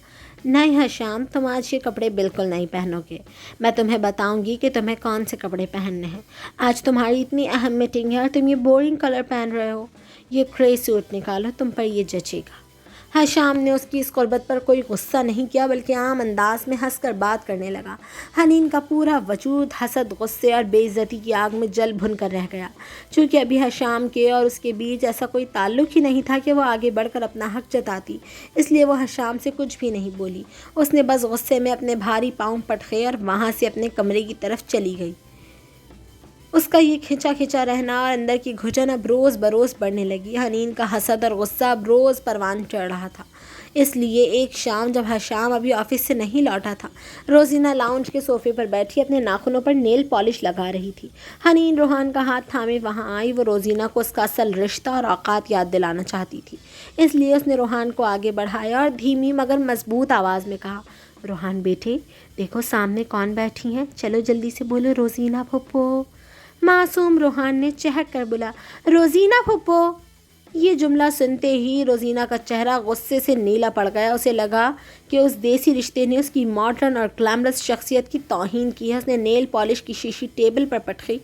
نہیں حشام، تم آج یہ کپڑے بالکل نہیں پہنو گے۔ میں تمہیں بتاؤں گی کہ تمہیں کون سے کپڑے پہننے ہیں۔ آج تمہاری اتنی اہم میٹنگ ہے اور تم یہ بورنگ کلر پہن رہے ہو۔ یہ گرے سوٹ نکالو، تم پر یہ جچے گا۔ حشام نے اس کی اس قربت پر کوئی غصہ نہیں کیا بلکہ عام انداز میں ہنس کر بات کرنے لگا۔ حنین کا پورا وجود حسد، غصے اور بے عزتی کی آگ میں جل بھن کر رہ گیا۔ چونکہ ابھی حشام کے اور اس کے بیچ ایسا کوئی تعلق ہی نہیں تھا کہ وہ آگے بڑھ کر اپنا حق جتاتی، اس لیے وہ حشام سے کچھ بھی نہیں بولی۔ اس نے بس غصے میں اپنے بھاری پاؤں پٹکے اور وہاں سے اپنے کمرے کی طرف چلی گئی۔ اس کا یہ کھنچا کھنچا رہنا اور اندر کی گھٹن اب روز بروز بڑھنے لگی۔ حنین کا حسد اور غصہ اب روز پروان چڑھ رہا تھا۔ اس لیے ایک شام جب حشام ابھی آفس سے نہیں لوٹا تھا، روزینہ لاؤنج کے صوفے پر بیٹھی اپنے ناخنوں پر نیل پالش لگا رہی تھی۔ حنین روحان کا ہاتھ تھامے وہاں آئی۔ وہ روزینہ کو اس کا اصل رشتہ اور اوقات یاد دلانا چاہتی تھی، اس لیے اس نے روحان کو آگے بڑھایا اور دھیمی مگر مضبوط آواز میں کہا، روحان بیٹے، دیکھو سامنے کون بیٹھی ہیں، چلو جلدی سے بولو، روزینہ پھپھو۔ معصوم روحان نے چہک کر بولا، روزینہ پھپھو۔ یہ جملہ سنتے ہی روزینہ کا چہرہ غصے سے نیلا پڑ گیا۔ اسے لگا کہ اس دیسی رشتے نے اس کی ماڈرن اور گلیمرس شخصیت کی توہین کی ہے۔ اس نے نیل پالش کی شیشی ٹیبل پر پٹکی،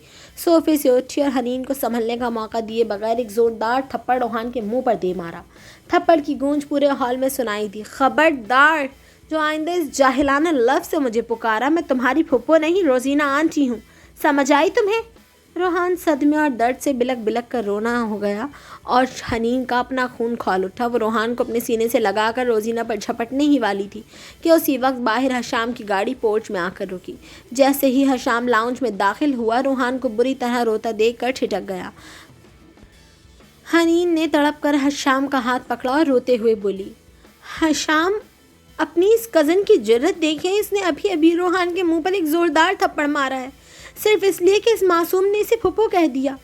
صوفے سے اٹھی اور حنین کو سنبھلنے کا موقع دیے بغیر ایک زوردار تھپڑ روحان کے منہ پر دے مارا۔ تھپڑ کی گونج پورے ہال میں سنائی دی۔ خبردار، جو آئندہ اس جاہلانہ لفظ سے مجھے پکارا، میں تمہاری پھپھو نہیں، روزینہ آنٹی ہوں، سمجھ آئی تمہیں؟ روحان صدمے اور درد سے بلک بلک کر رونا ہو گیا اور حنین کا اپنا خون کھول اٹھا۔ وہ روحان کو اپنے سینے سے لگا کر روزینہ پر جھپٹنے ہی والی تھی کہ اسی وقت باہر حشام کی گاڑی پورچ میں آ کر رکی۔ جیسے ہی حشام لاؤنج میں داخل ہوا، روحان کو بری طرح روتا دیکھ کر ٹھٹک گیا۔ حنین نے تڑپ کر حشام کا ہاتھ پکڑا اور روتے ہوئے بولی، حشام، اپنی اس کزن کی جرت دیکھیں، اس نے ابھی ابھی روحان کے منہ پر ایک زوردار تھپڑ مارا ہے، صرف اس لیے کہ اس معصوم نے اسے پھپھو کہہ دیا۔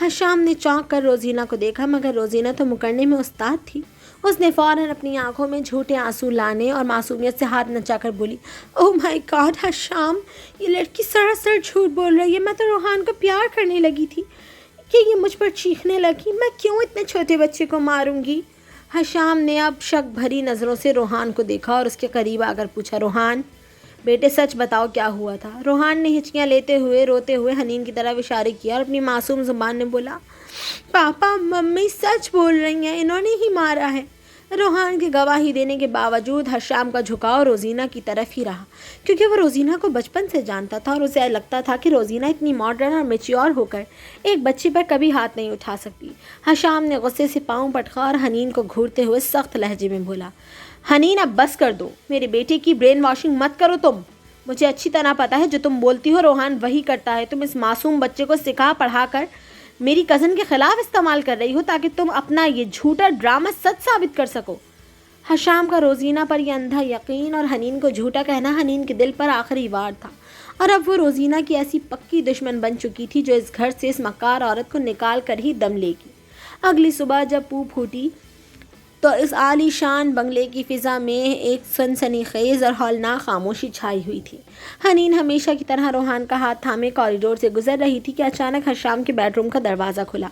حشام نے چونک کر روزینہ کو دیکھا، مگر روزینہ تو مکرنے میں استاد تھی۔ اس نے فوراً اپنی آنکھوں میں جھوٹے آنسو لانے اور معصومیت سے ہاتھ نچا کر بولی، اوہ مائی گاڈ حشام، یہ لڑکی سراسر جھوٹ بول رہی ہے، میں تو روحان کو پیار کرنے لگی تھی کہ یہ مجھ پر چیخنے لگی، میں کیوں اتنے چھوٹے بچے کو ماروں گی؟ حشام نے اب شک بھری نظروں سے روحان کو دیکھا اور اس کے قریب آ کر پوچھا، روحان بیٹے سچ بتاؤ کیا ہوا تھا؟ روحان نے ہچکیاں لیتے ہوئے روتے ہوئے حنین کی طرف اشارے کیا اور اپنی معصوم زبان میں بولا، پاپا ممی سچ بول رہی ہیں، انہوں نے ہی مارا ہے۔ روحان کے گواہی دینے کے باوجود حشام کا جھکاؤ روزینہ کی طرف ہی رہا، کیونکہ وہ روزینہ کو بچپن سے جانتا تھا اور اسے لگتا تھا کہ روزینہ اتنی ماڈرن اور میچیور ہو کر ایک بچے پر کبھی ہاتھ نہیں اٹھا سکتی۔ حشام نے غصے سے پاؤں پٹکا اور حنین کو گھورتے ہوئے سخت لہجے میں بولا، حنین اب بس کر دو، میرے بیٹے کی برین واشنگ مت کرو تم، مجھے اچھی طرح پتہ ہے جو تم بولتی ہو روحان وہی کرتا ہے، تم اس معصوم بچے کو سکھا پڑھا کر میری کزن کے خلاف استعمال کر رہی ہو تاکہ تم اپنا یہ جھوٹا ڈرامہ سچ ثابت کر سکو۔ حشام کا روزینہ پر یہ اندھا یقین اور حنین کو جھوٹا کہنا حنین کے دل پر آخری وار تھا، اور اب وہ روزینہ کی ایسی پکی دشمن بن چکی تھی جو اس گھر سے اس مکار عورت کو نکال کر ہی دم لے گی۔ اگلی صبح جب پو پھوٹی تو اس عالی شان بنگلے کی فضا میں ایک سنسنی خیز اور ہولناک خاموشی چھائی ہوئی تھی۔ حنین ہمیشہ کی طرح روحان کا ہاتھ تھامے کوریڈور سے گزر رہی تھی کہ اچانک حشام کے بیڈ روم کا دروازہ کھلا۔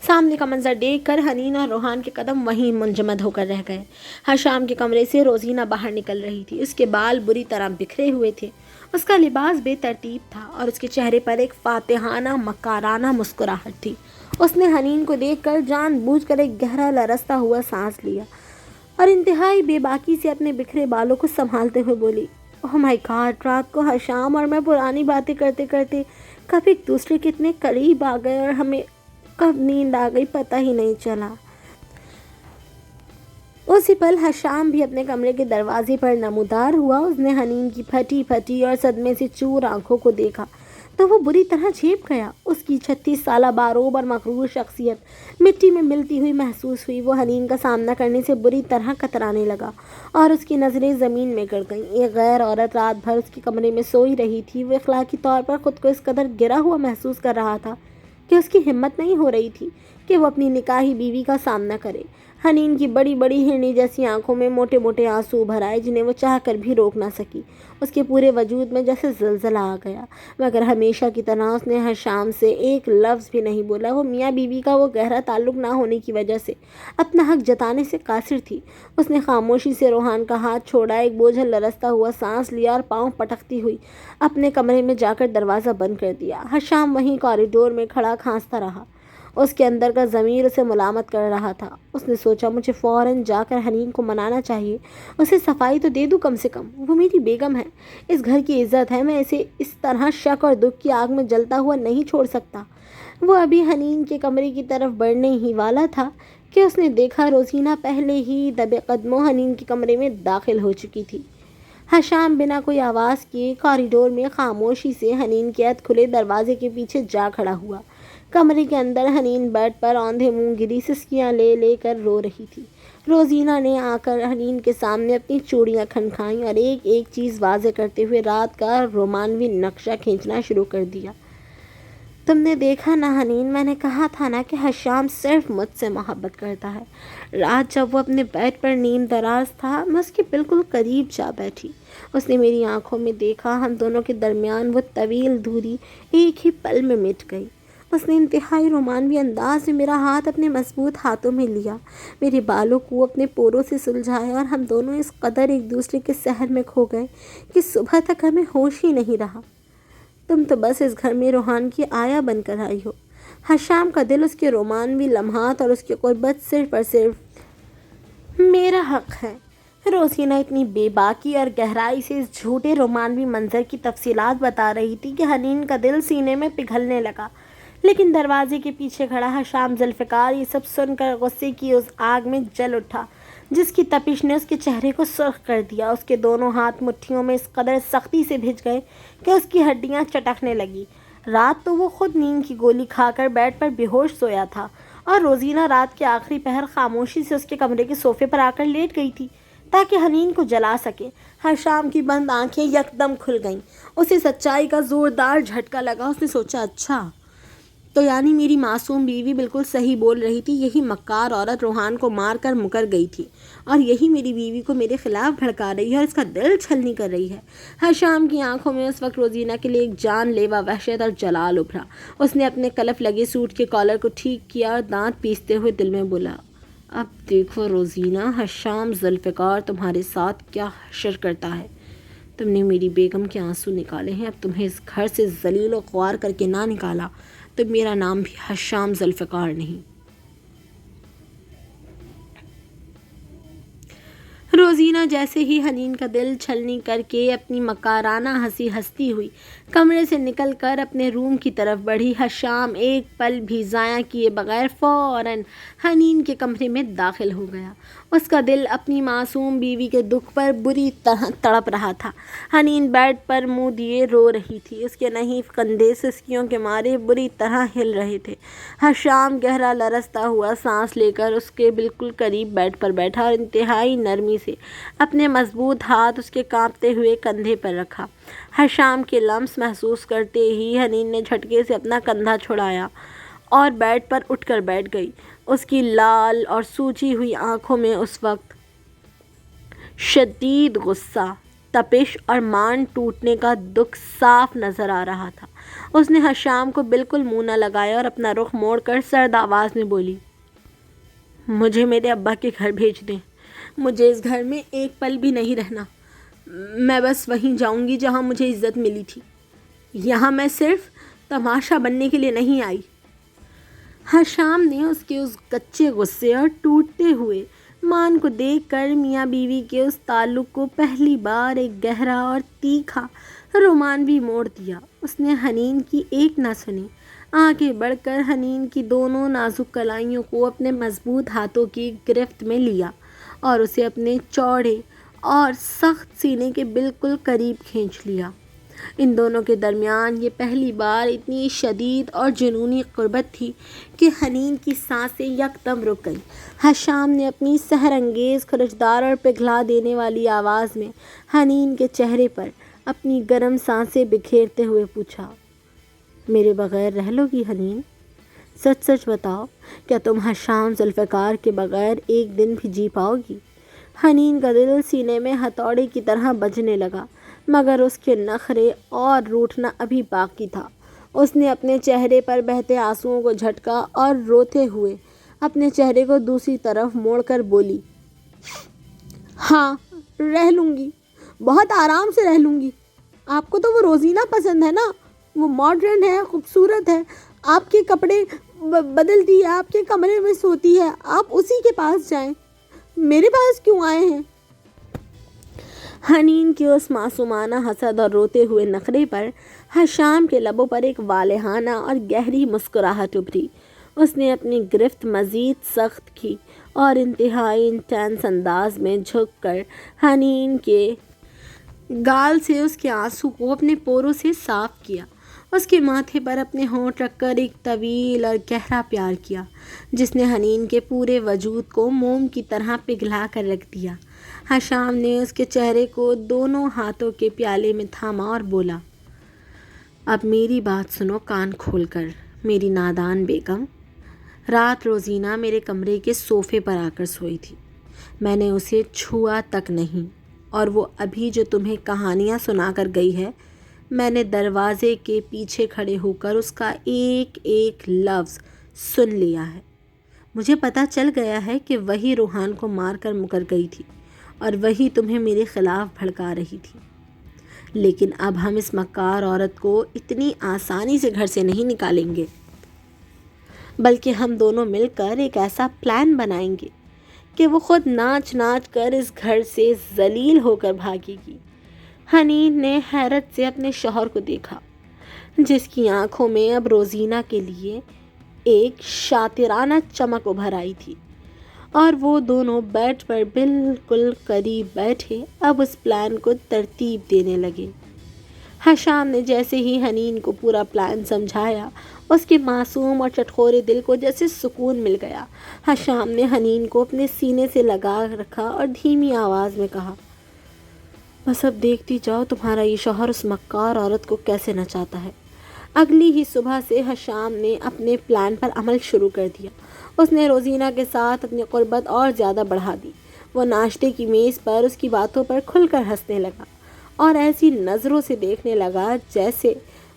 سامنے کا منظر دیکھ کر حنین اور روحان کے قدم وہیں منجمد ہو کر رہ گئے۔ حشام کے کمرے سے روزینہ باہر نکل رہی تھی، اس کے بال بری طرح بکھرے ہوئے تھے، اس کا لباس بے ترتیب تھا اور اس کے چہرے پر ایک فاتحانہ مکارانہ مسکراہٹ تھی۔ اس نے حنین کو دیکھ کر جان بوجھ کر ایک گہرا لرزتا ہوا سانس لیا اور انتہائی بے باکی سے اپنے بکھرے بالوں کو سنبھالتے ہوئے بولی، اوہ مائی گاڈ، رات کو حشام اور میں پرانی باتیں کرتے کرتے کب ایک دوسرے کے اتنے قریب آ گئے اور ہمیں کب نیند آ گئی پتہ ہی نہیں چلا۔ اسی پل حشام بھی اپنے کمرے کے دروازے پر نمودار ہوا۔ اس نے حنین کی پھٹی پھٹی اور صدمے سے چور آنکھوں کو دیکھا تو وہ بری طرح جھیپ گیا۔ اس کی 36 سالہ باروب اور مغرور شخصیت مٹی میں ملتی ہوئی محسوس ہوئی۔ وہ حنین کا سامنا کرنے سے بری طرح کترانے لگا اور اس کی نظریں زمین میں گڑ گئیں۔ ایک غیر عورت رات بھر اس کے کمرے میں سوئی رہی تھی۔ وہ اخلاقی طور پر خود کو اس قدر گرا ہوا محسوس کر رہا تھا کہ اس کی ہمت نہیں ہو رہی تھی کہ وہ اپنی نکاحی بیوی کا سامنا کرے۔ حنین کی بڑی بڑی ہرنی جیسی آنکھوں میں موٹے موٹے آنسو بھر آئے جنہیں وہ چاہ کر بھی روک نہ سکی۔ اس کے پورے وجود میں جیسے زلزلہ آ گیا، مگر ہمیشہ کی طرح اس نے حشام سے ایک لفظ بھی نہیں بولا۔ وہ میاں بیوی کا وہ گہرا تعلق نہ ہونے کی وجہ سے اپنا حق جتانے سے قاصر تھی۔ اس نے خاموشی سے روحان کا ہاتھ چھوڑا، ایک بوجھل لرزتا ہوا سانس لیا اور پاؤں پٹکتی ہوئی اپنے کمرے میں جا کر دروازہ بند کر دیا۔ حشام وہیں کوریڈور میں کھڑا کھانستا رہا، اس کے اندر کا ضمیر اسے ملامت کر رہا تھا۔ اس نے سوچا، مجھے فوراً جا کر حنین کو منانا چاہیے، اسے صفائی تو دے دوں کم سے کم، وہ میری بیگم ہے، اس گھر کی عزت ہے، میں اسے اس طرح شک اور دکھ کی آگ میں جلتا ہوا نہیں چھوڑ سکتا۔ وہ ابھی حنین کے کمرے کی طرف بڑھنے ہی والا تھا کہ اس نے دیکھا روزینہ پہلے ہی دبے قدموں حنین کے کمرے میں داخل ہو چکی تھی۔ حشام بنا کوئی آواز کیے کوریڈور میں خاموشی سے حنین کے ہاتھ کھلے دروازے کے پیچھے جا کھڑا ہوا۔ کمرے کے اندر حنین بیڈ پر اوندھے منہ گری سسکیاں لے لے کر رو رہی تھی۔ روزینہ نے آ کر حنین کے سامنے اپنی چوڑیاں کھنکھائیں اور ایک ایک چیز واضح کرتے ہوئے رات کا رومانوی نقشہ کھینچنا شروع کر دیا۔ تم نے دیکھا نا حنین، میں نے کہا تھا نا کہ حشام صرف مجھ سے محبت کرتا ہے۔ رات جب وہ اپنے بیڈ پر نیند دراز تھا، میں اس کے بالکل قریب جا بیٹھی۔ اس نے میری آنکھوں میں دیکھا، ہم دونوں کے درمیان وہ طویل دوری ایک ہی پل میں مٹ گئی۔ اس نے انتہائی رومانوی انداز میں میرا ہاتھ اپنے مضبوط ہاتھوں میں لیا، میرے بالوں کو اپنے پوروں سے سلجھایا اور ہم دونوں اس قدر ایک دوسرے کے سحر میں کھو گئے کہ صبح تک ہمیں ہوش ہی نہیں رہا۔ تم تو بس اس گھر میں روحان کی آیا بن کر آئی ہو۔ حشام کا دل اس کے رومانوی لمحات اور اس کی قربت صرف اور صرف میرا حق ہے۔ روزینہ اتنی بے باکی اور گہرائی سے اس جھوٹے رومانوی منظر کی تفصیلات بتا رہی تھی کہ حنین کا دل سینے میں پگھلنے لگا۔ لیکن دروازے کے پیچھے کھڑا حشام ذوالفقار یہ سب سن کر غصے کی اس آگ میں جل اٹھا جس کی تپش نے اس کے چہرے کو سرخ کر دیا۔ اس کے دونوں ہاتھ مٹھیوں میں اس قدر سختی سے بھج گئے کہ اس کی ہڈیاں چٹکنے لگی۔ رات تو وہ خود نیند کی گولی کھا کر بیڈ پر بے ہوش سویا تھا اور روزینہ رات کے آخری پہر خاموشی سے اس کے کمرے کے صوفے پر آ کر لیٹ گئی تھی تاکہ حنین کو جلا سکے۔ حشام کی بند آنکھیں یکدم کھل گئیں۔ اسے سچائی کا زوردار جھٹکا لگا۔ اس نے سوچا، اچھا تو یعنی میری معصوم بیوی بالکل صحیح بول رہی تھی، یہی مکار عورت روحان کو مار کر مکر گئی تھی اور یہی میری بیوی کو میرے خلاف بھڑکا رہی ہے اور اس کا دل چھلنی کر رہی ہے۔ حشام کی آنکھوں میں اس وقت روزینہ کے لیے ایک جان لیوا وحشت اور جلال ابھرا۔ اس نے اپنے کلف لگے سوٹ کے کالر کو ٹھیک کیا اور دانت پیستے ہوئے دل میں بولا، اب دیکھو روزینہ، حشام ذوالفقار تمہارے ساتھ کیا حشر کرتا ہے۔ تم نے میری بیگم کے آنسو نکالے ہیں، اب تمہیں اس گھر سے ذلیل و خوار کر کے نہ نکالا تو میرا نام بھی حشام ذوالفقار نہیں۔ روزینہ جیسے ہی حنین کا دل چھلنی کر کے اپنی مکارانہ ہنسی ہنستی ہوئی کمرے سے نکل کر اپنے روم کی طرف بڑھی، حشام ایک پل بھی ضائع کیے بغیر فوراً حنین کے کمرے میں داخل ہو گیا۔ اس کا دل اپنی معصوم بیوی کے دکھ پر بری طرح تڑپ رہا تھا۔ حنین بیڈ پر منہ دیے رو رہی تھی، اس کے نحیف کندھے سسکیوں کے مارے بری طرح ہل رہے تھے۔ حشام گہرا لرزتا ہوا سانس لے کر اس کے بالکل قریب بیڈ پر بیٹھا اور انتہائی نرمی سے اپنے مضبوط ہاتھ اس کے کانپتے ہوئے کندھے پر رکھا۔ حشام کے لمس محسوس کرتے ہی حنین نے جھٹکے سے اپنا کندھا چھڑایا اور بیڈ پر اٹھ کر بیٹھ گئی۔ اس کی لال اور سوجی ہوئی آنکھوں میں اس وقت شدید غصہ، تپش اور مان ٹوٹنے کا دکھ صاف نظر آ رہا تھا۔ اس نے حشام کو بالکل منہ نہ لگایا اور اپنا رخ موڑ کر سرد آواز میں بولی، مجھے میرے ابا کے گھر بھیج دیں، مجھے اس گھر میں ایک پل بھی نہیں رہنا، میں بس وہیں جاؤں گی جہاں مجھے عزت ملی تھی، یہاں میں صرف تماشا بننے کے لیے نہیں آئی۔ حشام نے اس کے اس کچے غصے اور ٹوٹتے ہوئے مان کو دیکھ کر میاں بیوی کے اس تعلق کو پہلی بار ایک گہرا اور تیکھا رومانوی موڑ دیا۔ اس نے حنین کی ایک نہ سنی، آگے بڑھ کر حنین کی دونوں نازک کلائیوں کو اپنے مضبوط ہاتھوں کی گرفت میں لیا اور اسے اپنے چوڑے اور سخت سینے کے بالکل قریب کھینچ لیا۔ ان دونوں کے درمیان یہ پہلی بار اتنی شدید اور جنونی قربت تھی کہ حنین کی سانسیں یکدم رک گئیں۔ حشام نے اپنی سحر انگیز، خرچدار اور پگھلا دینے والی آواز میں حنین کے چہرے پر اپنی گرم سانسیں بکھیرتے ہوئے پوچھا، میرے بغیر رہ لو گی حنین؟ سچ سچ بتاؤ، کیا تم حشام ذوالفقار کے بغیر ایک دن بھی جی پاؤ گی؟ حنین کا دل سینے میں ہتھوڑے کی طرح بجنے لگا، مگر اس کے نخرے اور روٹھنا ابھی باقی تھا۔ اس نے اپنے چہرے پر بہتے آنسوؤں کو جھٹکا اور روتے ہوئے اپنے چہرے کو دوسری طرف موڑ کر بولی، ہاں رہ لوں گی، بہت آرام سے رہ لوں گی۔ آپ کو تو وہ روزینہ پسند ہے نا، وہ ماڈرن ہے، خوبصورت ہے، آپ کے کپڑے بدلتی ہے، آپ کے کمرے میں سوتی ہے، آپ اسی کے پاس جائیں، میرے پاس کیوں آئے ہیں؟ حنین کی اس معصومانہ حسد اور روتے ہوئے نخرے پر حشام کے لبوں پر ایک والہانہ اور گہری مسکراہٹ ابھری۔ اس نے اپنی گرفت مزید سخت کی اور انتہائی انٹینس انداز میں جھک کر حنین کے گال سے اس کے آنسو کو اپنے پوروں سے صاف کیا۔ اس کے ماتھے پر اپنے ہونٹ رکھ کر ایک طویل اور گہرا پیار کیا جس نے حنین کے پورے وجود کو موم کی طرح پگھلا کر رکھ دیا۔ حشام نے اس کے چہرے کو دونوں ہاتھوں کے پیالے میں تھاما اور بولا، اب میری بات سنو کان کھول کر میری نادان بیگم۔ رات روزینہ میرے کمرے کے صوفے پر آ کر سوئی تھی، میں نے اسے چھوا تک نہیں، اور وہ ابھی جو تمہیں کہانیاں سنا کر گئی ہے، میں نے دروازے کے پیچھے کھڑے ہو کر اس کا ایک ایک لفظ سن لیا ہے۔ مجھے پتہ چل گیا ہے کہ وہی روحان کو مار کر مکر گئی تھی اور وہی تمہیں میرے خلاف بھڑکا رہی تھی، لیکن اب ہم اس مکار عورت کو اتنی آسانی سے گھر سے نہیں نکالیں گے، بلکہ ہم دونوں مل کر ایک ایسا پلان بنائیں گے کہ وہ خود ناچ ناچ کر اس گھر سے ذلیل ہو کر بھاگے گی۔ حنین نے حیرت سے اپنے شوہر کو دیکھا۔ جس کی آنکھوں میں اب روزینہ کے لیے ایک شاطرانہ چمک ابھر آئی تھی، اور وہ دونوں بیڈ پر بالکل قریب بیٹھے اب اس پلان کو ترتیب دینے لگے۔ حشام نے جیسے ہی حنین کو پورا پلان سمجھایا، اس کے معصوم اور چٹخورے دل کو جیسے سکون مل گیا۔ حشام نے حنین کو اپنے سینے سے لگا رکھا اور دھیمی آواز میں کہا، بس اب دیکھتی جاؤ تمہارا یہ شوہر اس مکار عورت کو کیسے نچاتا ہے۔ اگلی ہی صبح سے حشام نے اپنے پلان پر عمل شروع کر دیا۔ اس نے روزینہ کے ساتھ اپنی قربت اور زیادہ بڑھا دی۔ وہ ناشتے کی میز پر اس کی باتوں پر کھل کر ہنسنے لگا اور ایسی نظروں سے دیکھنے لگا جیسے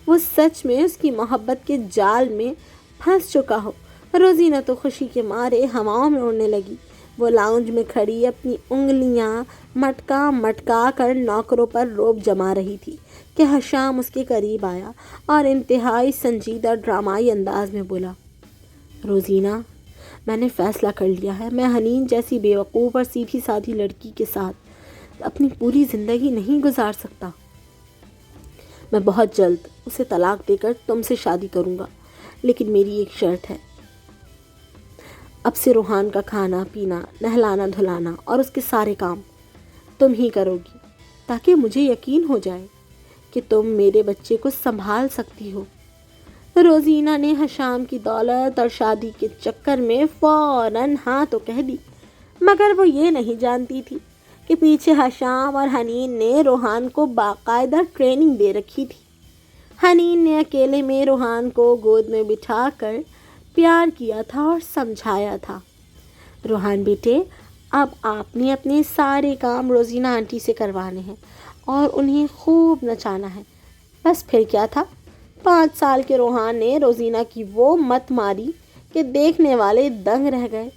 وہ سچ میں اس کی محبت کے جال میں پھنس چکا ہو۔ روزینہ تو خوشی کے مارے ہواؤں میں اڑنے لگی۔ وہ لاؤنج میں کھڑی اپنی انگلیاں مٹکا کر نوکروں پر روب جما رہی تھی کہ حشام اس کے قریب آیا اور انتہائی سنجیدہ ڈرامائی انداز میں بولا، روزینہ، میں نے فیصلہ کر لیا ہے، میں حنین جیسی بے وقوف اور سیدھی سادھی لڑکی کے ساتھ اپنی پوری زندگی نہیں گزار سکتا۔ میں بہت جلد اسے طلاق دے کر تم سے شادی کروں گا، لیکن میری ایک شرط ہے۔ اب سے روحان کا کھانا پینا، نہلانا دھلانا اور اس کے سارے کام تم ہی کرو گی، تاکہ مجھے یقین ہو جائے کہ تم میرے بچے کو سنبھال سکتی ہو۔ روزینہ نے حشام کی دولت اور شادی کے چکر میں فوراً ہاں تو کہہ دی، مگر وہ یہ نہیں جانتی تھی کہ پیچھے حشام اور حنین نے روحان کو باقاعدہ ٹریننگ دے رکھی تھی۔ حنین نے اکیلے میں روحان کو گود میں بٹھا کر پیار کیا تھا اور سمجھایا تھا، روحان بیٹے، اب آپ نے اپنے سارے کام روزینہ آنٹی سے کروانے ہیں اور انہیں خوب نچانا ہے۔ بس پھر کیا تھا، 5 سال کے روحان نے روزینہ کی وہ مت ماری کہ دیکھنے والے دنگ رہ گئے۔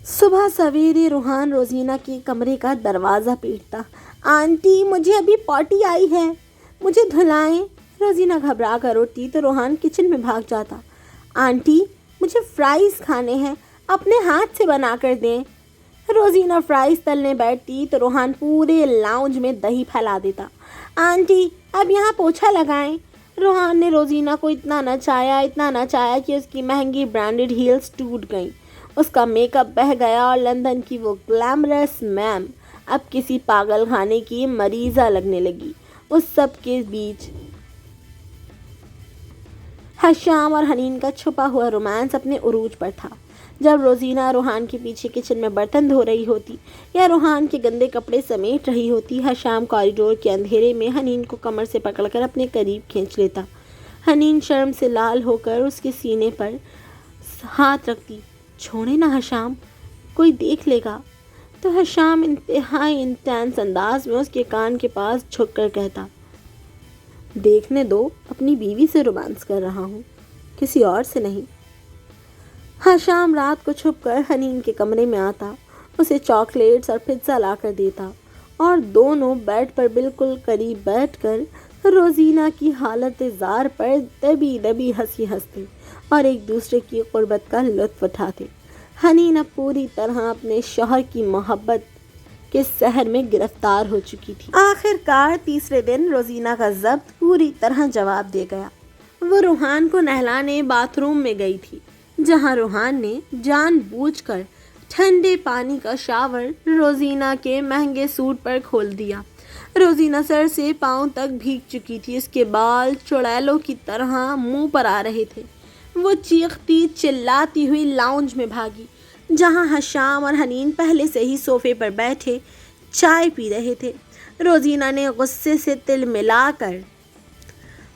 صبح سویرے روحان روزینہ کے کمرے کا دروازہ پیٹتا، آنٹی مجھے ابھی پوٹی آئی ہے، مجھے دھلائیں۔ روزینہ گھبرا کر اٹھتی تو روحان کچن میں بھاگ جاتا، آنٹی مجھے فرائز کھانے ہیں، اپنے ہاتھ سے بنا کر دیں۔ روزینہ فرائز تلنے بیٹھتی تو روحان پورے لاؤنج میں دہی پھیلا دیتا، آنٹی اب یہاں پوچھا لگائیں۔ روحان نے روزینہ کو اتنا نچایا کہ اس کی مہنگی برانڈڈ ہیلز ٹوٹ گئیں، اس کا میک اپ بہہ گیا اور لندن کی وہ گلیمرس میم اب کسی پاگل خانے کی مریضہ لگنے لگی۔ اس سب کے بیچ حشام اور حنین کا چھپا ہوا رومانس اپنے عروج پر تھا۔ جب روزینہ روحان کے پیچھے کچن میں برتن دھو رہی ہوتی یا روحان کے گندے کپڑے سمیٹ رہی ہوتی، حشام کوریڈور کے اندھیرے میں حنین کو کمر سے پکڑ کر اپنے قریب کھینچ لیتا۔ حنین شرم سے لال ہو کر اس کے سینے پر ہاتھ رکھتی، چھوڑے نا حشام، کوئی دیکھ لے گا۔ تو حشام انتہائی انٹینس انداز میں اس کے کان کے پاس جھک کر کہتا، دیکھنے دو، اپنی بیوی سے رومانس کر رہا ہوں، کسی اور سے نہیں۔ حشام رات کو چھپ کر حنین کے کمرے میں آتا، اسے چاکلیٹس اور پزا لا کر دیتا اور دونوں بیڈ پر بالکل قریب بیٹھ کر روزینہ کی حالت زار پر دبی دبی ہنسی ہنستے اور ایک دوسرے کی قربت کا لطف اٹھاتے۔ حنین اب پوری طرح اپنے شوہر کی محبت کے سحر میں گرفتار ہو چکی تھی۔ آخر کار تیسرے دن روزینہ کا ضبط پوری طرح جواب دے گیا۔ وہ روحان کو نہلانے باتھ روم میں گئی تھی، جہاں روحان نے جان بوجھ کر ٹھنڈے پانی کا شاور روزینہ کے مہنگے سوٹ پر کھول دیا۔ روزینہ سر سے پاؤں تک بھیگ چکی تھی، اس کے بال چڑیلوں کی طرح منہ پر آ رہے تھے۔ وہ چیختی چلاتی ہوئی لاؤنج میں بھاگی، جہاں حشام اور حنین پہلے سے ہی صوفے پر بیٹھے چائے پی رہے تھے۔ روزینہ نے غصے سے تل ملا کر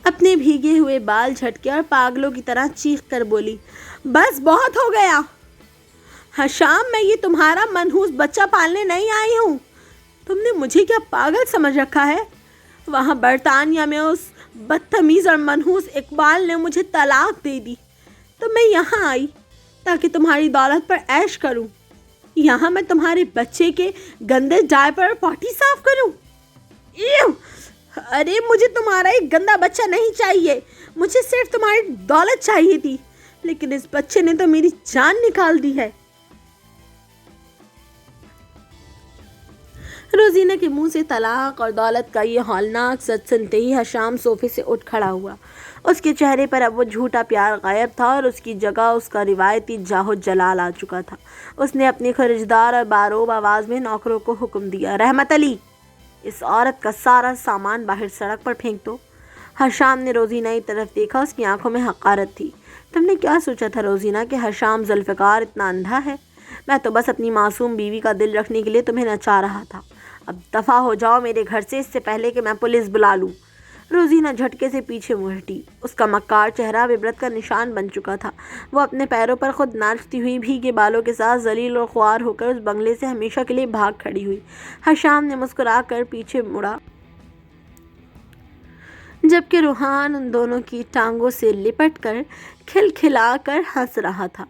اپنے بھیگے ہوئے بال جھٹکے اور پاگلوں کی طرح چیخ کر بولی، بس بہت ہو گیا حشام، میں یہ تمہارا منحوس بچہ پالنے نہیں آئی ہوں۔ تم نے مجھے کیا پاگل سمجھ رکھا ہے؟ وہاں برطانیہ میں اس بدتمیز اور منحوس اقبال نے مجھے طلاق دے دی تو میں یہاں آئی تاکہ تمہاری دولت پر عیش کروں۔ یہاں میں تمہارے بچے کے گندے ڈائپر اور پوٹی صاف کروں؟ ایو! ارے مجھے تمہارا ایک گندا بچہ نہیں چاہیے، مجھے صرف تمہاری دولت چاہیے تھی، لیکن اس بچے نے تو میری جان نکال دی ہے۔ روزینہ کے منہ سے طلاق اور دولت کا یہ ہولناک سچ سنتے ہی حشام صوفے سے اٹھ کھڑا ہوا۔ اس کے چہرے پر اب وہ جھوٹا پیار غائب تھا اور اس کی جگہ اس کا روایتی جاہ جلال آ چکا تھا۔ اس نے اپنی خرجدار اور باروب آواز میں نوکروں کو حکم دیا، رحمت علی، اس عورت کا سارا سامان باہر سڑک پر پھینک دو۔ حشام نے روزینہ کی طرف دیکھا، اس کی آنکھوں میں حقارت تھی۔ تم نے کیا سوچا تھا روزینہ کہ حشام ذوالفقار اتنا اندھا ہے؟ میں تو بس اپنی معصوم بیوی کا دل رکھنے کے لیے تمہیں نچا رہا تھا۔ اب دفع ہو جاؤ میرے گھر سے، اس سے پہلے کہ میں پولیس بلا لوں۔ روزینہ جھٹکے سے پیچھے منہ ہٹی۔ اس کا مکار چہرہ عبرت کا نشان بن چکا تھا۔ وہ اپنے پیروں پر خود ناچتی ہوئی بھیگے بالوں کے ساتھ ذلیل اور خوار ہو کر اس بنگلے سے ہمیشہ کے لیے بھاگ کھڑی ہوئی۔ حشام نے مسکرا کر پیچھے مڑا، جبکہ روحان ان دونوں کی ٹانگوں سے لپٹ کر کھلکھلا کر ہنس رہا تھا۔